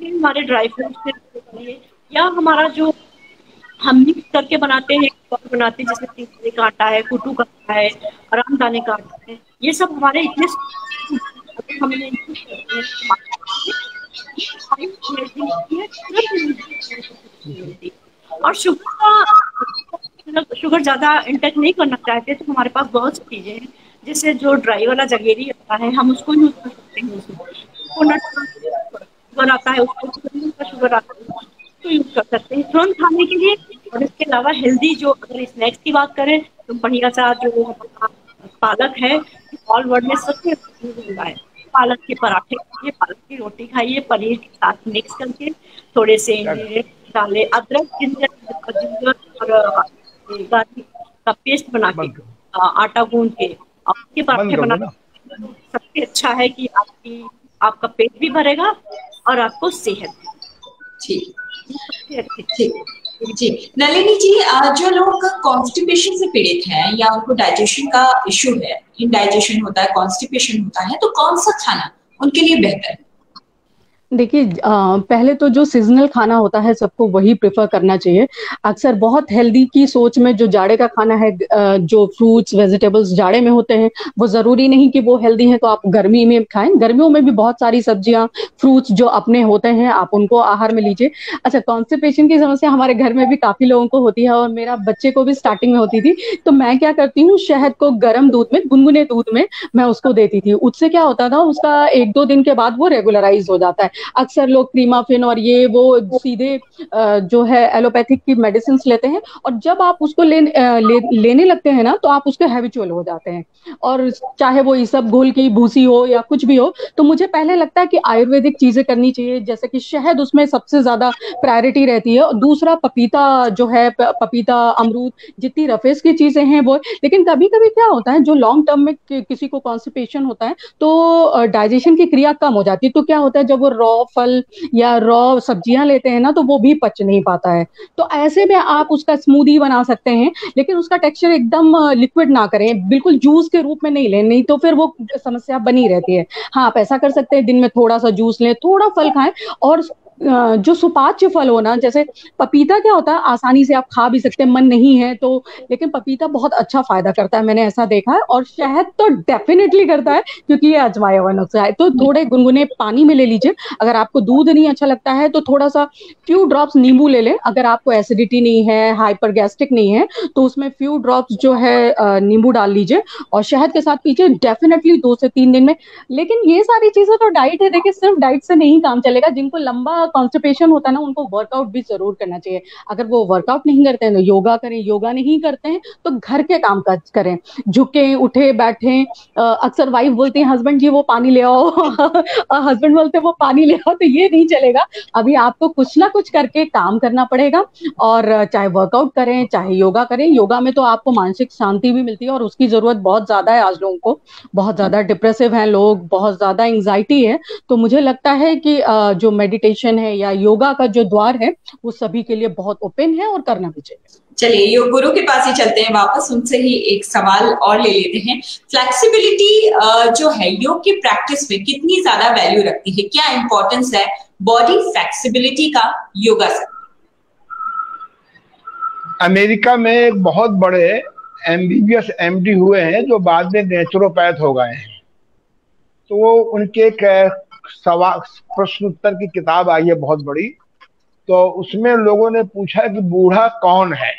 हमारे ड्राई फ्रूट्स या हमारा जो हम मिक्स करके बनाते हैं, बनाते हैं जैसे तिल का आटा है, कुटू का आटा है, आरामदाने का आटा है, ये सब हमारे इतने हमने और शुगर ज्यादा इंटेक नहीं करना चाहते तो हमारे पास बहुत सी चीजें हैं, जैसे जो ड्राई वाला जगेरी आता है हम उसको यूज कर सकते हैं, शुगर आता है उसको, शुगर आता है उसको यूज कर सकते हैं तुरंत खाने के लिए। और इसके अलावा हेल्दी जो अगर स्नैक्स की बात करें तो बढ़िया सा जो पालक है, ऑल वर्ल्ड में सबसे होता है, पालक के पराठे खाइए, पालक की रोटी खाइए, पनीर के साथ मिक्स करके थोड़े से डाले, अदरक, जिंजर और गार्लिक का पेस्ट बना के आटा गूंद के आपके पराठे बना, सबसे अच्छा है कि आपका पेट भी भरेगा और आपको सेहत भी। ठीक जी। नलिनी जी, जो लोग कॉन्स्टिपेशन से पीड़ित हैं या उनको डाइजेशन का इश्यू है, इंडाइजेशन होता है, कॉन्स्टिपेशन होता है, तो कौन सा खाना उनके लिए बेहतर है? देखिए, पहले तो जो सीजनल खाना होता है सबको वही प्रेफर करना चाहिए। अक्सर बहुत हेल्दी की सोच में जो जाड़े का खाना है, जो फ्रूट्स वेजिटेबल्स जाड़े में होते हैं वो जरूरी नहीं कि वो हेल्दी हैं, तो आप गर्मी में खाएं। गर्मियों में भी बहुत सारी सब्जियां, फ्रूट्स जो अपने होते हैं आप उनको आहार में लीजिए। अच्छा, कॉन्स्टिपेशन की समस्या हमारे घर में भी काफी लोगों को होती है और मेरा बच्चे को भी स्टार्टिंग में होती थी, तो मैं क्या करती हूँ, शहद को गर्म दूध में, गुनगुने दूध में मैं उसको देती थी। उससे क्या होता था, उसका 1-2 दिन के बाद वो रेगुलराइज हो जाता है। अक्सर लोग क्रीमाफिन और ये वो सीधे जो है एलोपैथिक की मेडिसिन लेते हैं, और जब आप उसको लेने लगते हैं ना तो आप उसके हैबिचुअल हो जाते हैं। और चाहे वो इसब घोल की भूसी हो या कुछ भी हो, तो मुझे पहले लगता है कि आयुर्वेदिक चीजें करनी चाहिए, जैसे कि शहद उसमें सबसे ज्यादा प्रायोरिटी रहती है, और दूसरा पपीता जो है, पपीता, अमरूद, जितनी रफेज की चीजें हैं वो। लेकिन कभी कभी क्या होता है, जो लॉन्ग टर्म में किसी को कॉन्स्टिपेशन होता है तो डाइजेशन की क्रिया कम हो जाती है, तो क्या होता है, जब वो रॉ फल या रॉ सब्जियां लेते हैं ना तो वो भी पच नहीं पाता है। तो ऐसे में आप उसका स्मूदी बना सकते हैं, लेकिन उसका टेक्सचर एकदम लिक्विड ना करें, बिल्कुल जूस के रूप में नहीं लें, नहीं तो फिर वो समस्या बनी रहती है। हाँ, आप ऐसा कर सकते हैं, दिन में थोड़ा सा जूस लें, थोड़ा फल खाएं। और जो सुपाच्य फल हो ना, जैसे पपीता क्या होता है, आसानी से आप खा भी सकते हैं, मन नहीं है तो, लेकिन पपीता बहुत अच्छा फायदा करता है, मैंने ऐसा देखा है। और शहद तो डेफिनेटली करता है, क्योंकि ये अजमाया हुआ नुस्खा है। तो थोड़े गुनगुने पानी में ले लीजिए। अगर आपको दूध नहीं अच्छा लगता है तो थोड़ा सा फ्यू ड्रॉप्स नींबू ले लें। अगर आपको एसिडिटी नहीं है, हाइपर गैस्ट्रिक नहीं है, तो उसमें फ्यू ड्रॉप्स जो है नींबू डाल लीजिए और शहद के साथ पीजिए, डेफिनेटली 2 से 3 दिन में। लेकिन ये सारी चीजें तो डाइट है, देखिए सिर्फ डाइट से नहीं काम चलेगा। जिनको लंबा कॉन्स्टिपेशन होता है ना, उनको वर्कआउट भी जरूर करना चाहिए। अगर वो वर्कआउट नहीं करते हैं तो योगा करें, योगा नहीं करते हैं तो घर के काम काज करें, झुके उठे बैठे। अक्सर वाइफ बोलती है हस्बैंड जी वो पानी ले आओ हस्बैंड बोलते हैं वो पानी ले आओ, तो ये नहीं चलेगा। अभी आपको कुछ ना कुछ करके काम करना पड़ेगा, और चाहे वर्कआउट करें चाहे योगा करें। योगा में तो आपको मानसिक शांति भी मिलती है और उसकी जरूरत बहुत ज्यादा है आज लोगों को। बहुत ज्यादा डिप्रेसिव हैं लोग, बहुत ज्यादा एंग्जाइटी है, तो मुझे लगता है कि जो मेडिटेशन है या योगा का जो द्वार है वो सभी के लिए बहुत ओपन है और करना भी चाहिए। चलिए योग गुरु के पास ही चलते हैं वापस, उनसे ही एक सवाल और ले लेते हैं। फ्लेक्सिबिलिटी जो है योग की प्रैक्टिस में कितनी ज्यादा वैल्यू रखती है, क्या इंपॉर्टेंस है बॉडी फ्लेक्सिबिलिटी का योगा से? अमेरिका में एक बहुत बड़े एमबीबीएस एमडी हुए हैं जो बाद में नेचुरोपैथ हो गए हैं, तो उनके एक सवाल प्रश्न उत्तर की किताब आई है बहुत बड़ी, तो उसमें लोगों ने पूछा कि बूढ़ा कौन है,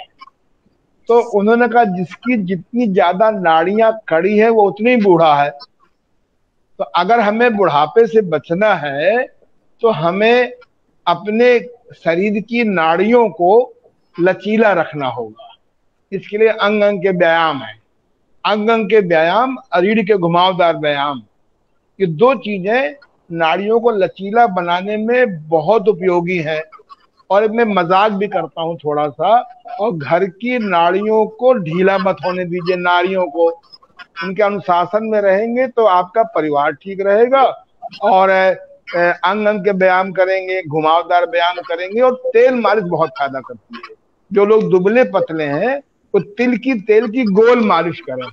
तो उन्होंने कहा जिसकी जितनी ज्यादा नाड़ियां कड़ी है वो उतनी ही बूढ़ा है। तो अगर हमें बुढ़ापे से बचना है तो हमें अपने शरीर की नाड़ियों को लचीला रखना होगा। इसके लिए अंग अंग के व्यायाम है, अंग अंग के व्यायाम, रीढ़ के घुमावदार व्यायाम, ये दो चीजें नाड़ियों को लचीला बनाने में बहुत उपयोगी है। और मैं मजाक भी करता हूँ थोड़ा सा, और घर की नाड़ियों को ढीला मत होने दीजिए। नाड़ियों को उनके अनुशासन में रहेंगे तो आपका परिवार ठीक रहेगा। और अंग अंग के व्यायाम करेंगे, घुमावदार व्यायाम करेंगे, और तेल मालिश बहुत फायदा करती है। जो लोग दुबले पतले हैं वो तेल की गोल मालिश करें।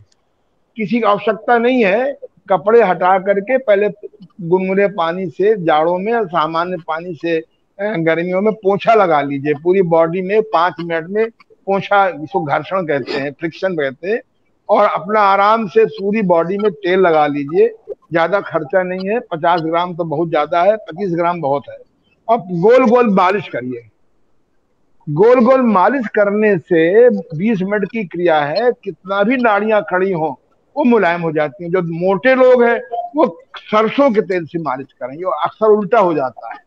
किसी की आवश्यकता नहीं है, कपड़े हटा करके पहले गुनगुने पानी से जाड़ों में और सामान्य पानी से गर्मियों में पोंछा लगा लीजिए पूरी बॉडी में। 5 मिनट में पोंछा, इसको घर्षण कहते हैं, फ्रिक्शन कहते हैं। और अपना आराम से पूरी बॉडी में तेल लगा लीजिए। ज्यादा खर्चा नहीं है, 50 ग्राम तो बहुत ज्यादा है, 25 ग्राम बहुत है। और गोल गोल मालिश करिए। गोल गोल मालिश करने से 20 मिनट की क्रिया है, कितना भी नाड़ियां खड़ी हों वो मुलायम हो जाती हैं। जो मोटे लोग हैं वो सरसों के तेल से मालिश करें, ये अक्सर उल्टा हो जाता है।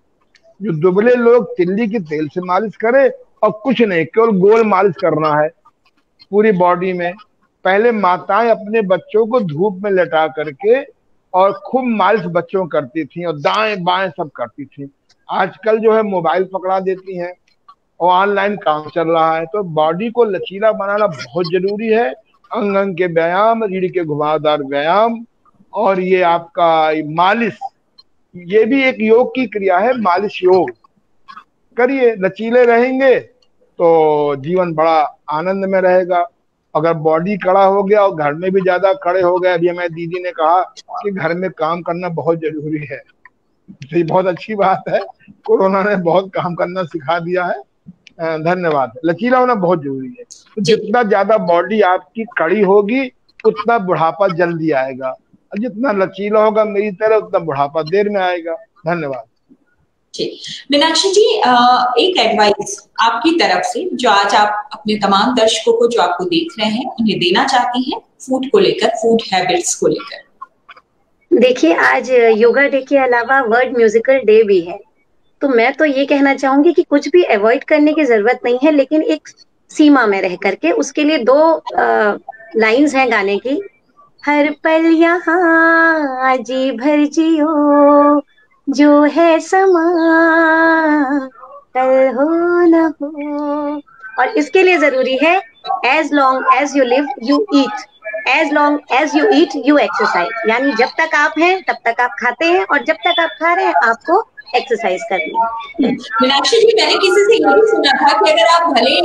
जो दुबले लोग तिल्ली के तेल से मालिश करें, और कुछ नहीं, केवल गोल मालिश करना है पूरी बॉडी में। पहले माताएं अपने बच्चों को धूप में लेटा करके और खूब मालिश बच्चों करती थी, और दाएं बाएं सब करती थी। आजकल जो है मोबाइल पकड़ा देती हैं और ऑनलाइन काम चल रहा है। तो बॉडी को लचीला बनाना बहुत जरूरी है। अंग अंग के व्यायाम, रीढ़ के घुमावदार व्यायाम, और ये आपका मालिश, ये भी एक योग की क्रिया है। मालिश योग करिए, लचीले रहेंगे तो जीवन बड़ा आनंद में रहेगा। अगर बॉडी कड़ा हो गया और घर में भी ज्यादा खड़े हो गए, अभी हमारी दीदी ने कहा कि घर में काम करना बहुत जरूरी है, तो ये बहुत अच्छी बात है। कोरोना ने बहुत काम करना सिखा दिया है। धन्यवाद। लचीला होना बहुत जरूरी है। तो जितना ज्यादा बॉडी आपकी कड़ी होगी उतना बुढ़ापा जल्दी आएगा, और जितना लचीला होगा मेरी तरह उतना बुढ़ापा देर में आएगा। धन्यवाद जी। मीनाक्षी जी, एक एडवाइस आपकी तरफ से जो आज आप अपने तमाम दर्शकों को जो आपको देख रहे हैं उन्हें देना चाहती हैं फूड को लेकर, फूड हैबिट्स को लेकर। देखिए, आज योगा डे के अलावा वर्ल्ड म्यूजिकल डे भी है, तो मैं तो ये कहना चाहूंगी कि कुछ भी अवॉइड करने की जरूरत नहीं है, लेकिन एक सीमा में रह करके। उसके लिए 2 लाइंस हैं गाने की। हर पल यहाँ जी भर जियो, जो है समा कल हो न हो। और इसके लिए जरूरी है as long as you live you eat, as long as you eat you exercise. यानी जब तक आप हैं तब तक आप खाते हैं, और जब तक आप खा रहे हैं आपको एक्सरसाइज करनी है। मीनाक्षी जी, मैंने किसी से ये भी सुना था कि अगर आप भले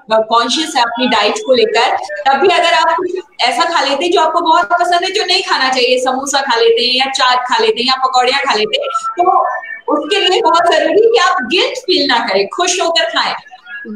बहुत कॉन्शियस है अपनी डाइट को लेकर, तब भी अगर आप कुछ ऐसा खा लेते हैं जो आपको बहुत पसंद है, जो नहीं खाना चाहिए, समोसा खा लेते हैं या चाट खा लेते हैं या पकौड़ियाँ खा लेते हैं, तो उसके लिए बहुत जरूरी है कि आप गिल्ट फील ना करें, खुश होकर खाएं।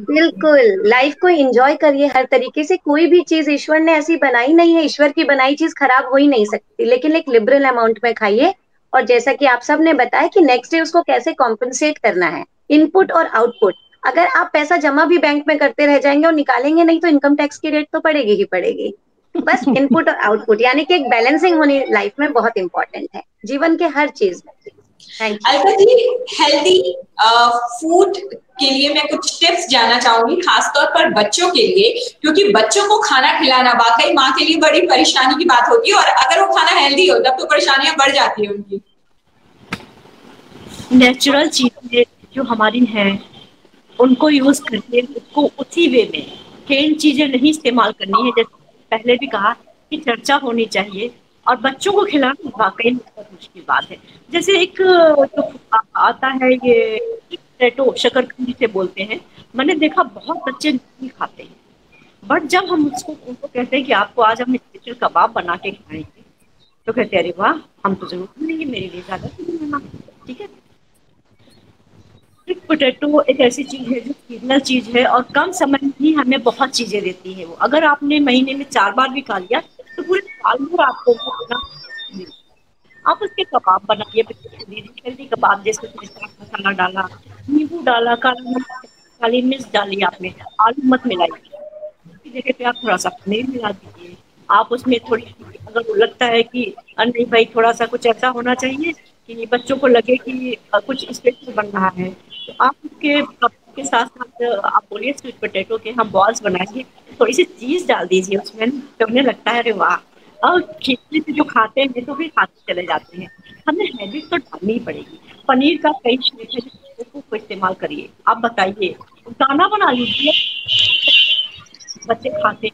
बिल्कुल, लाइफ को एंजॉय करिए हर तरीके से। कोई भी चीज ईश्वर ने ऐसी बनाई नहीं है, ईश्वर की बनाई चीज खराब हो ही नहीं सकती, लेकिन एक लिबरल अमाउंट में खाइए। और जैसा कि आप सब ने बताया कि नेक्स्ट डे उसको कैसे कॉम्पनसेट करना है, इनपुट और आउटपुट। अगर आप पैसा जमा भी बैंक में करते रह जाएंगे और निकालेंगे नहीं तो इनकम टैक्स की रेट तो पड़ेगी ही पड़ेगी। बस इनपुट और आउटपुट, यानी कि एक बैलेंसिंग होनी लाइफ में बहुत इंपॉर्टेंट है, जीवन के हर चीज में। अलका जी, हेल्दी फूड के लिए मैं कुछ टिप्स जानना चाहूंगी, खासतौर पर बच्चों के लिए, क्योंकि बच्चों को खाना खिलाना वाकई माँ के लिए बड़ी परेशानी की बात होती है, और अगर वो खाना हेल्दी हो तब तो परेशानियां बढ़ जाती है उनकी। नेचुरल चीजें जो हमारी हैं उनको यूज करके उसको उसी वे में, केन चीजें नहीं इस्तेमाल करनी है। जैसे पहले भी कहा कि चर्चा होनी चाहिए, और बच्चों को खिलाना वाकई बहुत मुश्किल बात है। जैसे एक जो आता है ये पोटैटो, शकरकंदी से बोलते हैं, मैंने देखा बहुत बच्चे नहीं खाते हैं, बट जब हम उनको कहते हैं कि आपको आज हम स्पेशल कबाब बना के खिलाएंगे, तो कहते हैं अरे वाह, हम तो जरूर खाएंगे, मेरे लिए ज्यादा बना। ठीक है, पोटैटो एक ऐसी चीज है जो सीजनल चीज है और कम समय में ही हमें बहुत चीजें देती है। वो अगर आपने महीने में 4 बार भी खा लिया तो पूरे साल भर आपको आप उसके कबाब बनाइए, हेल्दी कबाब, जैसे मसाला डाला, नींबू डाला, काली मिर्च डाली, आपने आलू मत मिलाइए, जगह पे आप थोड़ा सा पनीर मिला दीजिए। आप उसमें थोड़ी, अगर वो लगता है कि नहीं भाई थोड़ा सा कुछ ऐसा होना चाहिए कि बच्चों को लगे कि कुछ स्पेशल बन रहा है, तो आप उसके के साथ साथ आप बोलिए स्वीट पोटैटो के हम बॉल्स बनाएंगे, थोड़ी सी चीज डाल दीजिए उसमें, तो उन्हें लगता है अरे वाह। और खिचड़ी से जो खाते हैं तो भी खाते चले जाते हैं। हमें हैबिट तो डालनी ही पड़ेगी। पनीर का कई शेप है, उसको इस्तेमाल करिए। आप बताइए, दाना बना लीजिए, बच्चे खाते,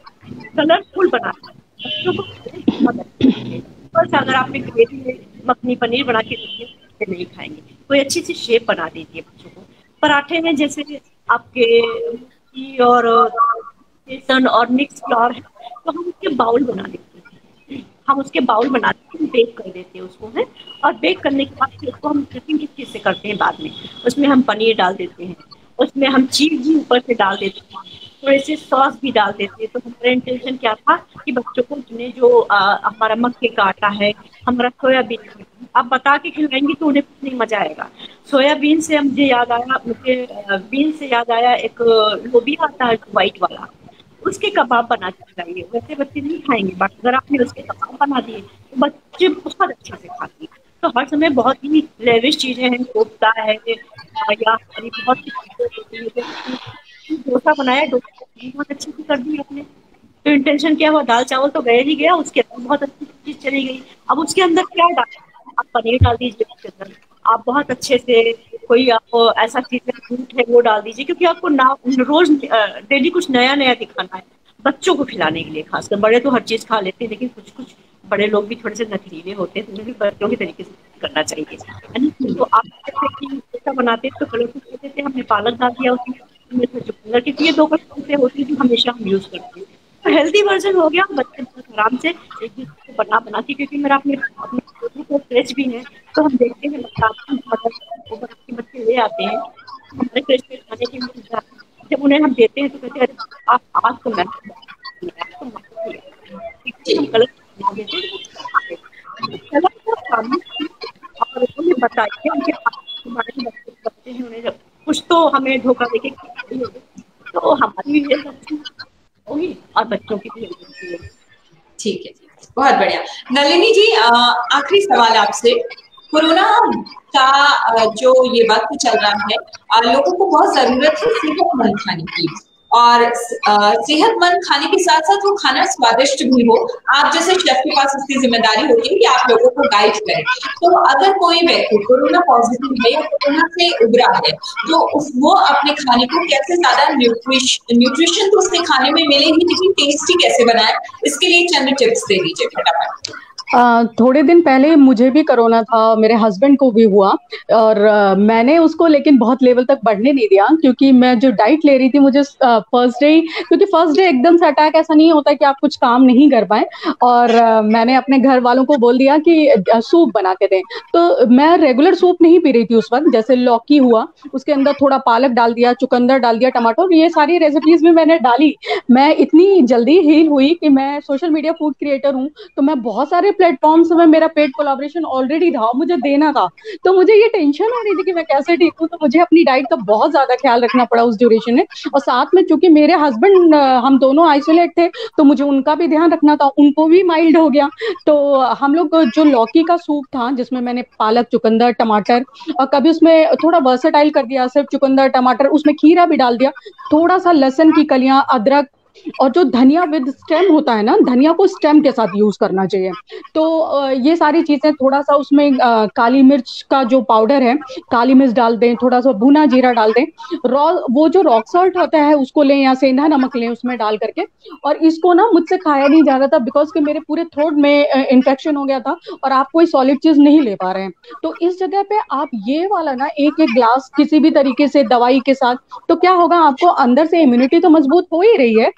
कलरफुल बनाते हैं बच्चों को बहुत अच्छे लगते हैं। बस अगर आपने ग्रेवी में मखनी पनीर बना के दीजिए, बच्चे नहीं खाएंगे। कोई अच्छी सी शेप बना दीजिए बच्चों को। पराठे में जैसे आपके मूंगफली और बेसन और मिक्स फ्लोर है, तो हम उसके बाउल बना देते हैं। हम उसके बाउल बनाते हैं, बेक कर देते हैं उसको है। और बेक करने के बाद फिर उसको हम स्टफिंग किस चीज़ से करते हैं बाद में, उसमें हम पनीर डाल देते हैं, उसमें हम चीज भी ऊपर से डाल देते हैं, थोड़े से सॉस भी डाल देते हैं। तो हमारा इंटेंशन क्या था कि बच्चों को जिन्हें जो हमारा मक्के का आटा है, हमारा सोयाबीन, आप बता के खिलाएंगे तो उन्हें कुछ नहीं मजा आएगा। सोयाबीन से मुझे याद आया, बीन से याद आया, एक लोबिया आता है व्हाइट वाला, उसके कबाब बना के खिलाइए। वैसे बच्चे नहीं खाएंगे, बट अगर आपने उसके कबाब बना दिए तो बच्चे बहुत अच्छे से खाते हैं। तो हर समय बहुत ही लेविश चीजें हैं, कोफ्ता है या हमारी बहुत सी चीजें होती है। जैसे डोसा बनाया, डोसा बहुत अच्छे से कर दी आपने, तो इंटेंशन क्या हुआ, दाल चावल तो गए ही गया, उसके अंदर बहुत अच्छी चीज चली गई। अब उसके अंदर क्या डाल, आप पनीर डाल दीजिए उसके अंदर, आप बहुत अच्छे से कोई आपको ऐसा चीज फ्रूट है वो डाल दीजिए, क्योंकि आपको ना रोज डेली कुछ नया नया दिखाना है बच्चों को खिलाने के लिए। खासकर बड़े तो हर चीज खा लेते हैं, लेकिन कुछ कुछ बड़े लोग भी थोड़े से नखरीले होते हैं, तो उन्हें भी बच्चों के तरीके से करना चाहिए, है ना। तो आप जैसा बनाते तो कलरफुल होते थे, हमने पालक डाल दिया उसमें तो चुकंदर, क्योंकि ये दो चीजें होती है जो हमेशा हम यूज करते हैं। तो हेल्दी वर्जन हो गया, बच्चे बहुत आराम से एक दूसरे को बना के, क्योंकि मेरा अपने को फ्रेश भी है, तो हम देखते हैं के बच्चे ले आते हैं हमारे फ्रेश खाने के लिए। जब उन्हें हम देते हैं तो कहते हैं आप आज तो मैं हम गलत बना देते हैं, और उन्हें बताइए उनके बारे में बच्चे हैं, उन्हें जब कुछ तो हमें धोखा देके तो हमारी भी अच्छी होगी और बच्चों की भी अच्छी होगी। ठीक है, बहुत बढ़िया। नलिनी जी, आखिरी सवाल आपसे। कोरोना का जो ये वक्त चल रहा है, लोगों को बहुत जरूरत है सेहतमंद खाने की, और सेहतमंद खाने के साथ साथ वो खाना स्वादिष्ट भी हो। आप जैसे शेफ के पास इसकी जिम्मेदारी होती है कि आप लोगों को गाइड करें। तो अगर कोई व्यक्ति कोरोना पॉजिटिव है या कोरोना से उबरा है, तो वो अपने खाने को कैसे ज्यादा न्यूट्रिशन तो उसके खाने में मिले ही, लेकिन टेस्टी कैसे बनाए, इसके लिए चंद टिप्स दे दीजिए फटाफट। थोड़े दिन पहले मुझे भी कोरोना था, मेरे हस्बैंड को भी हुआ, और मैंने उसको लेकिन बहुत लेवल तक बढ़ने नहीं दिया, क्योंकि मैं जो डाइट ले रही थी मुझे फर्स्ट डे, क्योंकि फर्स्ट डे एकदम से अटैक ऐसा नहीं होता कि आप कुछ काम नहीं कर पाए, और मैंने अपने घर वालों को बोल दिया कि सूप बना के दें। तो मैं रेगुलर सूप नहीं पी रही थी उस वक्त, जैसे लौकी हुआ उसके अंदर थोड़ा पालक डाल दिया, चुकंदर डाल दिया, टमाटर, ये सारी रेसिपीज भी मैंने डाली। मैं इतनी जल्दी हील हुई कि मैं सोशल मीडिया फूड क्रिएटर हूँ, तो मैं बहुत सारे प्लेटफॉर्म्स में मेरा पेड कोलैबोरेशन ऑलरेडी था, मुझे देना था, तो मुझे ये टेंशन हो रही थी कि मैं कैसे ठीक हूँ। तो मुझे अपनी डाइट का बहुत ज्यादा ख्याल रखना पड़ा उस ड्यूरेशन में। और साथ में चूंकि मेरे हस्बैंड हम दोनों आइसोलेट थे, तो मुझे उनका भी ध्यान रखना था, उनको भी माइल्ड हो गया। तो हम लोग जो लौकी का सूप था, जिसमें मैंने पालक, चुकंदर, टमाटर, और कभी उसमें थोड़ा वर्सेटाइल कर दिया, सिर्फ चुकंदर टमाटर, उसमें खीरा भी डाल दिया, थोड़ा सा लहसुन की कलियां, अदरक, और जो धनिया विद स्टेम होता है ना, धनिया को स्टेम के साथ यूज करना चाहिए। तो ये सारी चीजें, थोड़ा सा उसमें काली मिर्च का जो पाउडर है, काली मिर्च डाल दें, थोड़ा सा भुना जीरा डाल दें, वो जो रॉक सॉल्ट होता है उसको लें, या सेंधा नमक लें उसमें डाल करके। और इसको ना मुझसे खाया नहीं जा रहा था, बिकॉज कि मेरे पूरे थ्रोट में इन्फेक्शन हो गया था और आप कोई सॉलिड चीज नहीं ले पा रहे हैं। तो इस जगह पे आप ये वाला ना एक एक ग्लास किसी भी तरीके से दवाई के साथ, तो क्या होगा, आपको अंदर से इम्यूनिटी तो मजबूत हो ही रही है।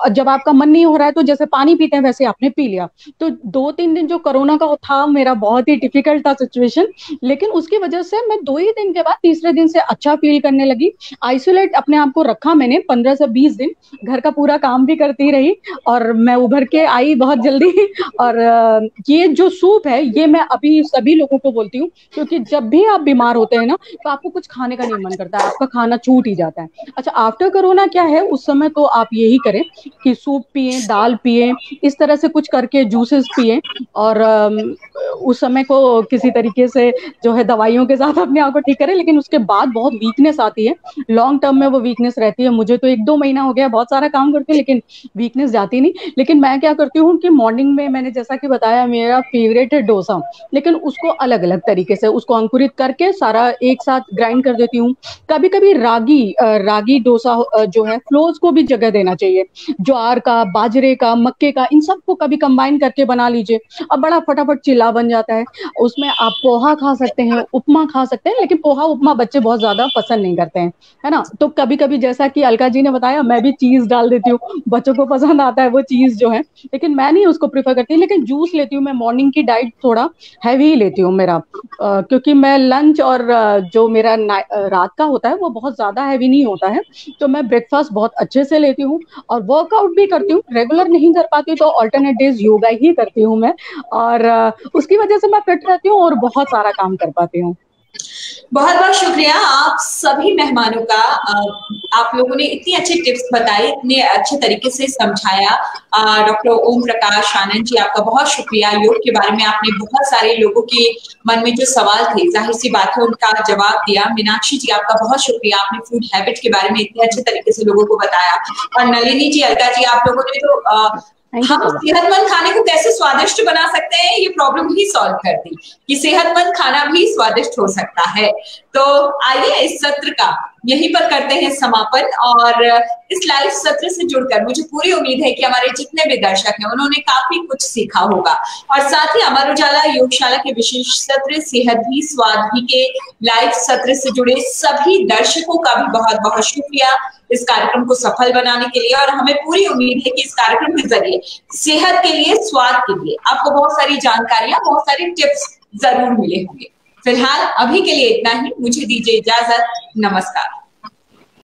जब आपका मन नहीं हो रहा है तो जैसे पानी पीते हैं वैसे आपने पी लिया। तो 2-3 दिन जो कोरोना का था, मेरा बहुत ही डिफिकल्ट था सिचुएशन, लेकिन उसकी वजह से मैं 2 ही दिन के बाद तीसरे दिन से अच्छा फील करने लगी। आइसोलेट अपने आप को रखा मैंने 15 से 20 दिन, घर का पूरा काम भी करती रही, और मैं उभर के आई बहुत जल्दी। और ये जो सूप है, ये मैं अभी सभी लोगों को बोलती हूँ, क्योंकि जब भी आप बीमार होते हैं ना, तो आपको कुछ खाने का नहीं मन करता है, आपका खाना छूट ही जाता है। अच्छा, आफ्टर कोरोना क्या है, उस समय तो आप यही करें कि सूप पिए, दाल पिए, इस तरह से कुछ करके जूसेस पिए, और उस समय को किसी तरीके से जो है दवाइयों के साथ अपने आप को ठीक करे, लेकिन उसके बाद बहुत वीकनेस आती है, लॉन्ग टर्म में वो वीकनेस रहती है। मुझे तो 1-2 महीना हो गया, बहुत सारा काम करती हूँ लेकिन वीकनेस जाती नहीं। लेकिन मैं क्या करती हूँ कि मॉर्निंग में मैंने जैसा कि बताया मेरा फेवरेट है डोसा, लेकिन उसको अलग अलग तरीके से उसको अंकुरित करके सारा एक साथ ग्राइंड कर देती हूँ। कभी कभी रागी डोसा जो है, फ्लोर्स को भी जगह देना चाहिए, ज्वार का, बाजरे का, मक्के का, इन सबको कभी कंबाइन करके बना लीजिए, अब बड़ा फटाफट चिल्ला बन जाता है। उसमें आप पोहा खा सकते हैं, उपमा खा सकते हैं, लेकिन पोहा उपमा बच्चे बहुत ज्यादा पसंद नहीं करते हैं, है ना। तो कभी कभी जैसा कि अलका जी ने बताया, मैं भी चीज डाल देती हूँ, बच्चों को पसंद आता है वो चीज जो है, लेकिन मैं नहीं उसको प्रेफर करती। लेकिन जूस लेती हूँ मैं, मॉर्निंग की डाइट थोड़ा हैवी लेती हूँ मेरा, क्योंकि मैं लंच और जो मेरा रात का होता है वो बहुत ज्यादा हैवी नहीं होता है, तो मैं ब्रेकफास्ट बहुत अच्छे से लेती हूँ और वर्कआउट भी करती हूँ। रेगुलर नहीं कर पाती तो अल्टरनेट डेज योगा ही करती हूँ मैं, और उसकी वजह से मैं फिट रहती हूँ और बहुत सारा काम कर पाती हूँ। बहुत बहुत शुक्रिया आप सभी मेहमानों का। आप लोगों ने इतनी अच्छी टिप्स बताई, इतने अच्छे तरीके से समझाया। डॉक्टर ओम प्रकाश आनंद जी, आपका बहुत शुक्रिया। योग के बारे में आपने बहुत सारे लोगों के मन में जो सवाल थे, जाहिर सी बात है, उनका जवाब दिया। मीनाक्षी जी, आपका बहुत शुक्रिया, आपने फूड हैबिट के बारे में इतने अच्छे तरीके से लोगों को बताया। और नलिनी जी, अलका जी, आप लोगों ने तो हम सेहतमंद खाने को कैसे स्वादिष्ट बना सकते हैं ये प्रॉब्लम ही सॉल्व कर दी, कि सेहतमंद खाना भी स्वादिष्ट हो सकता है। तो आइए इस सत्र का यहीं पर करते हैं समापन, और इस लाइव सत्र से जुड़कर मुझे पूरी उम्मीद है कि हमारे जितने भी दर्शक हैं उन्होंने काफी कुछ सीखा होगा। और साथ ही अमर उजाला योगशाला के विशेष सत्र सेहत भी स्वाद भी के लाइव सत्र से जुड़े सभी दर्शकों का भी बहुत बहुत शुक्रिया इस कार्यक्रम को सफल बनाने के लिए। और हमें पूरी उम्मीद है कि इस कार्यक्रम के जरिए सेहत के लिए, स्वाद के लिए आपको बहुत सारी जानकारियां, बहुत सारी टिप्स जरूर मिले होंगे। फिलहाल अभी के लिए इतना ही, मुझे दीजिए इजाजत, नमस्कार।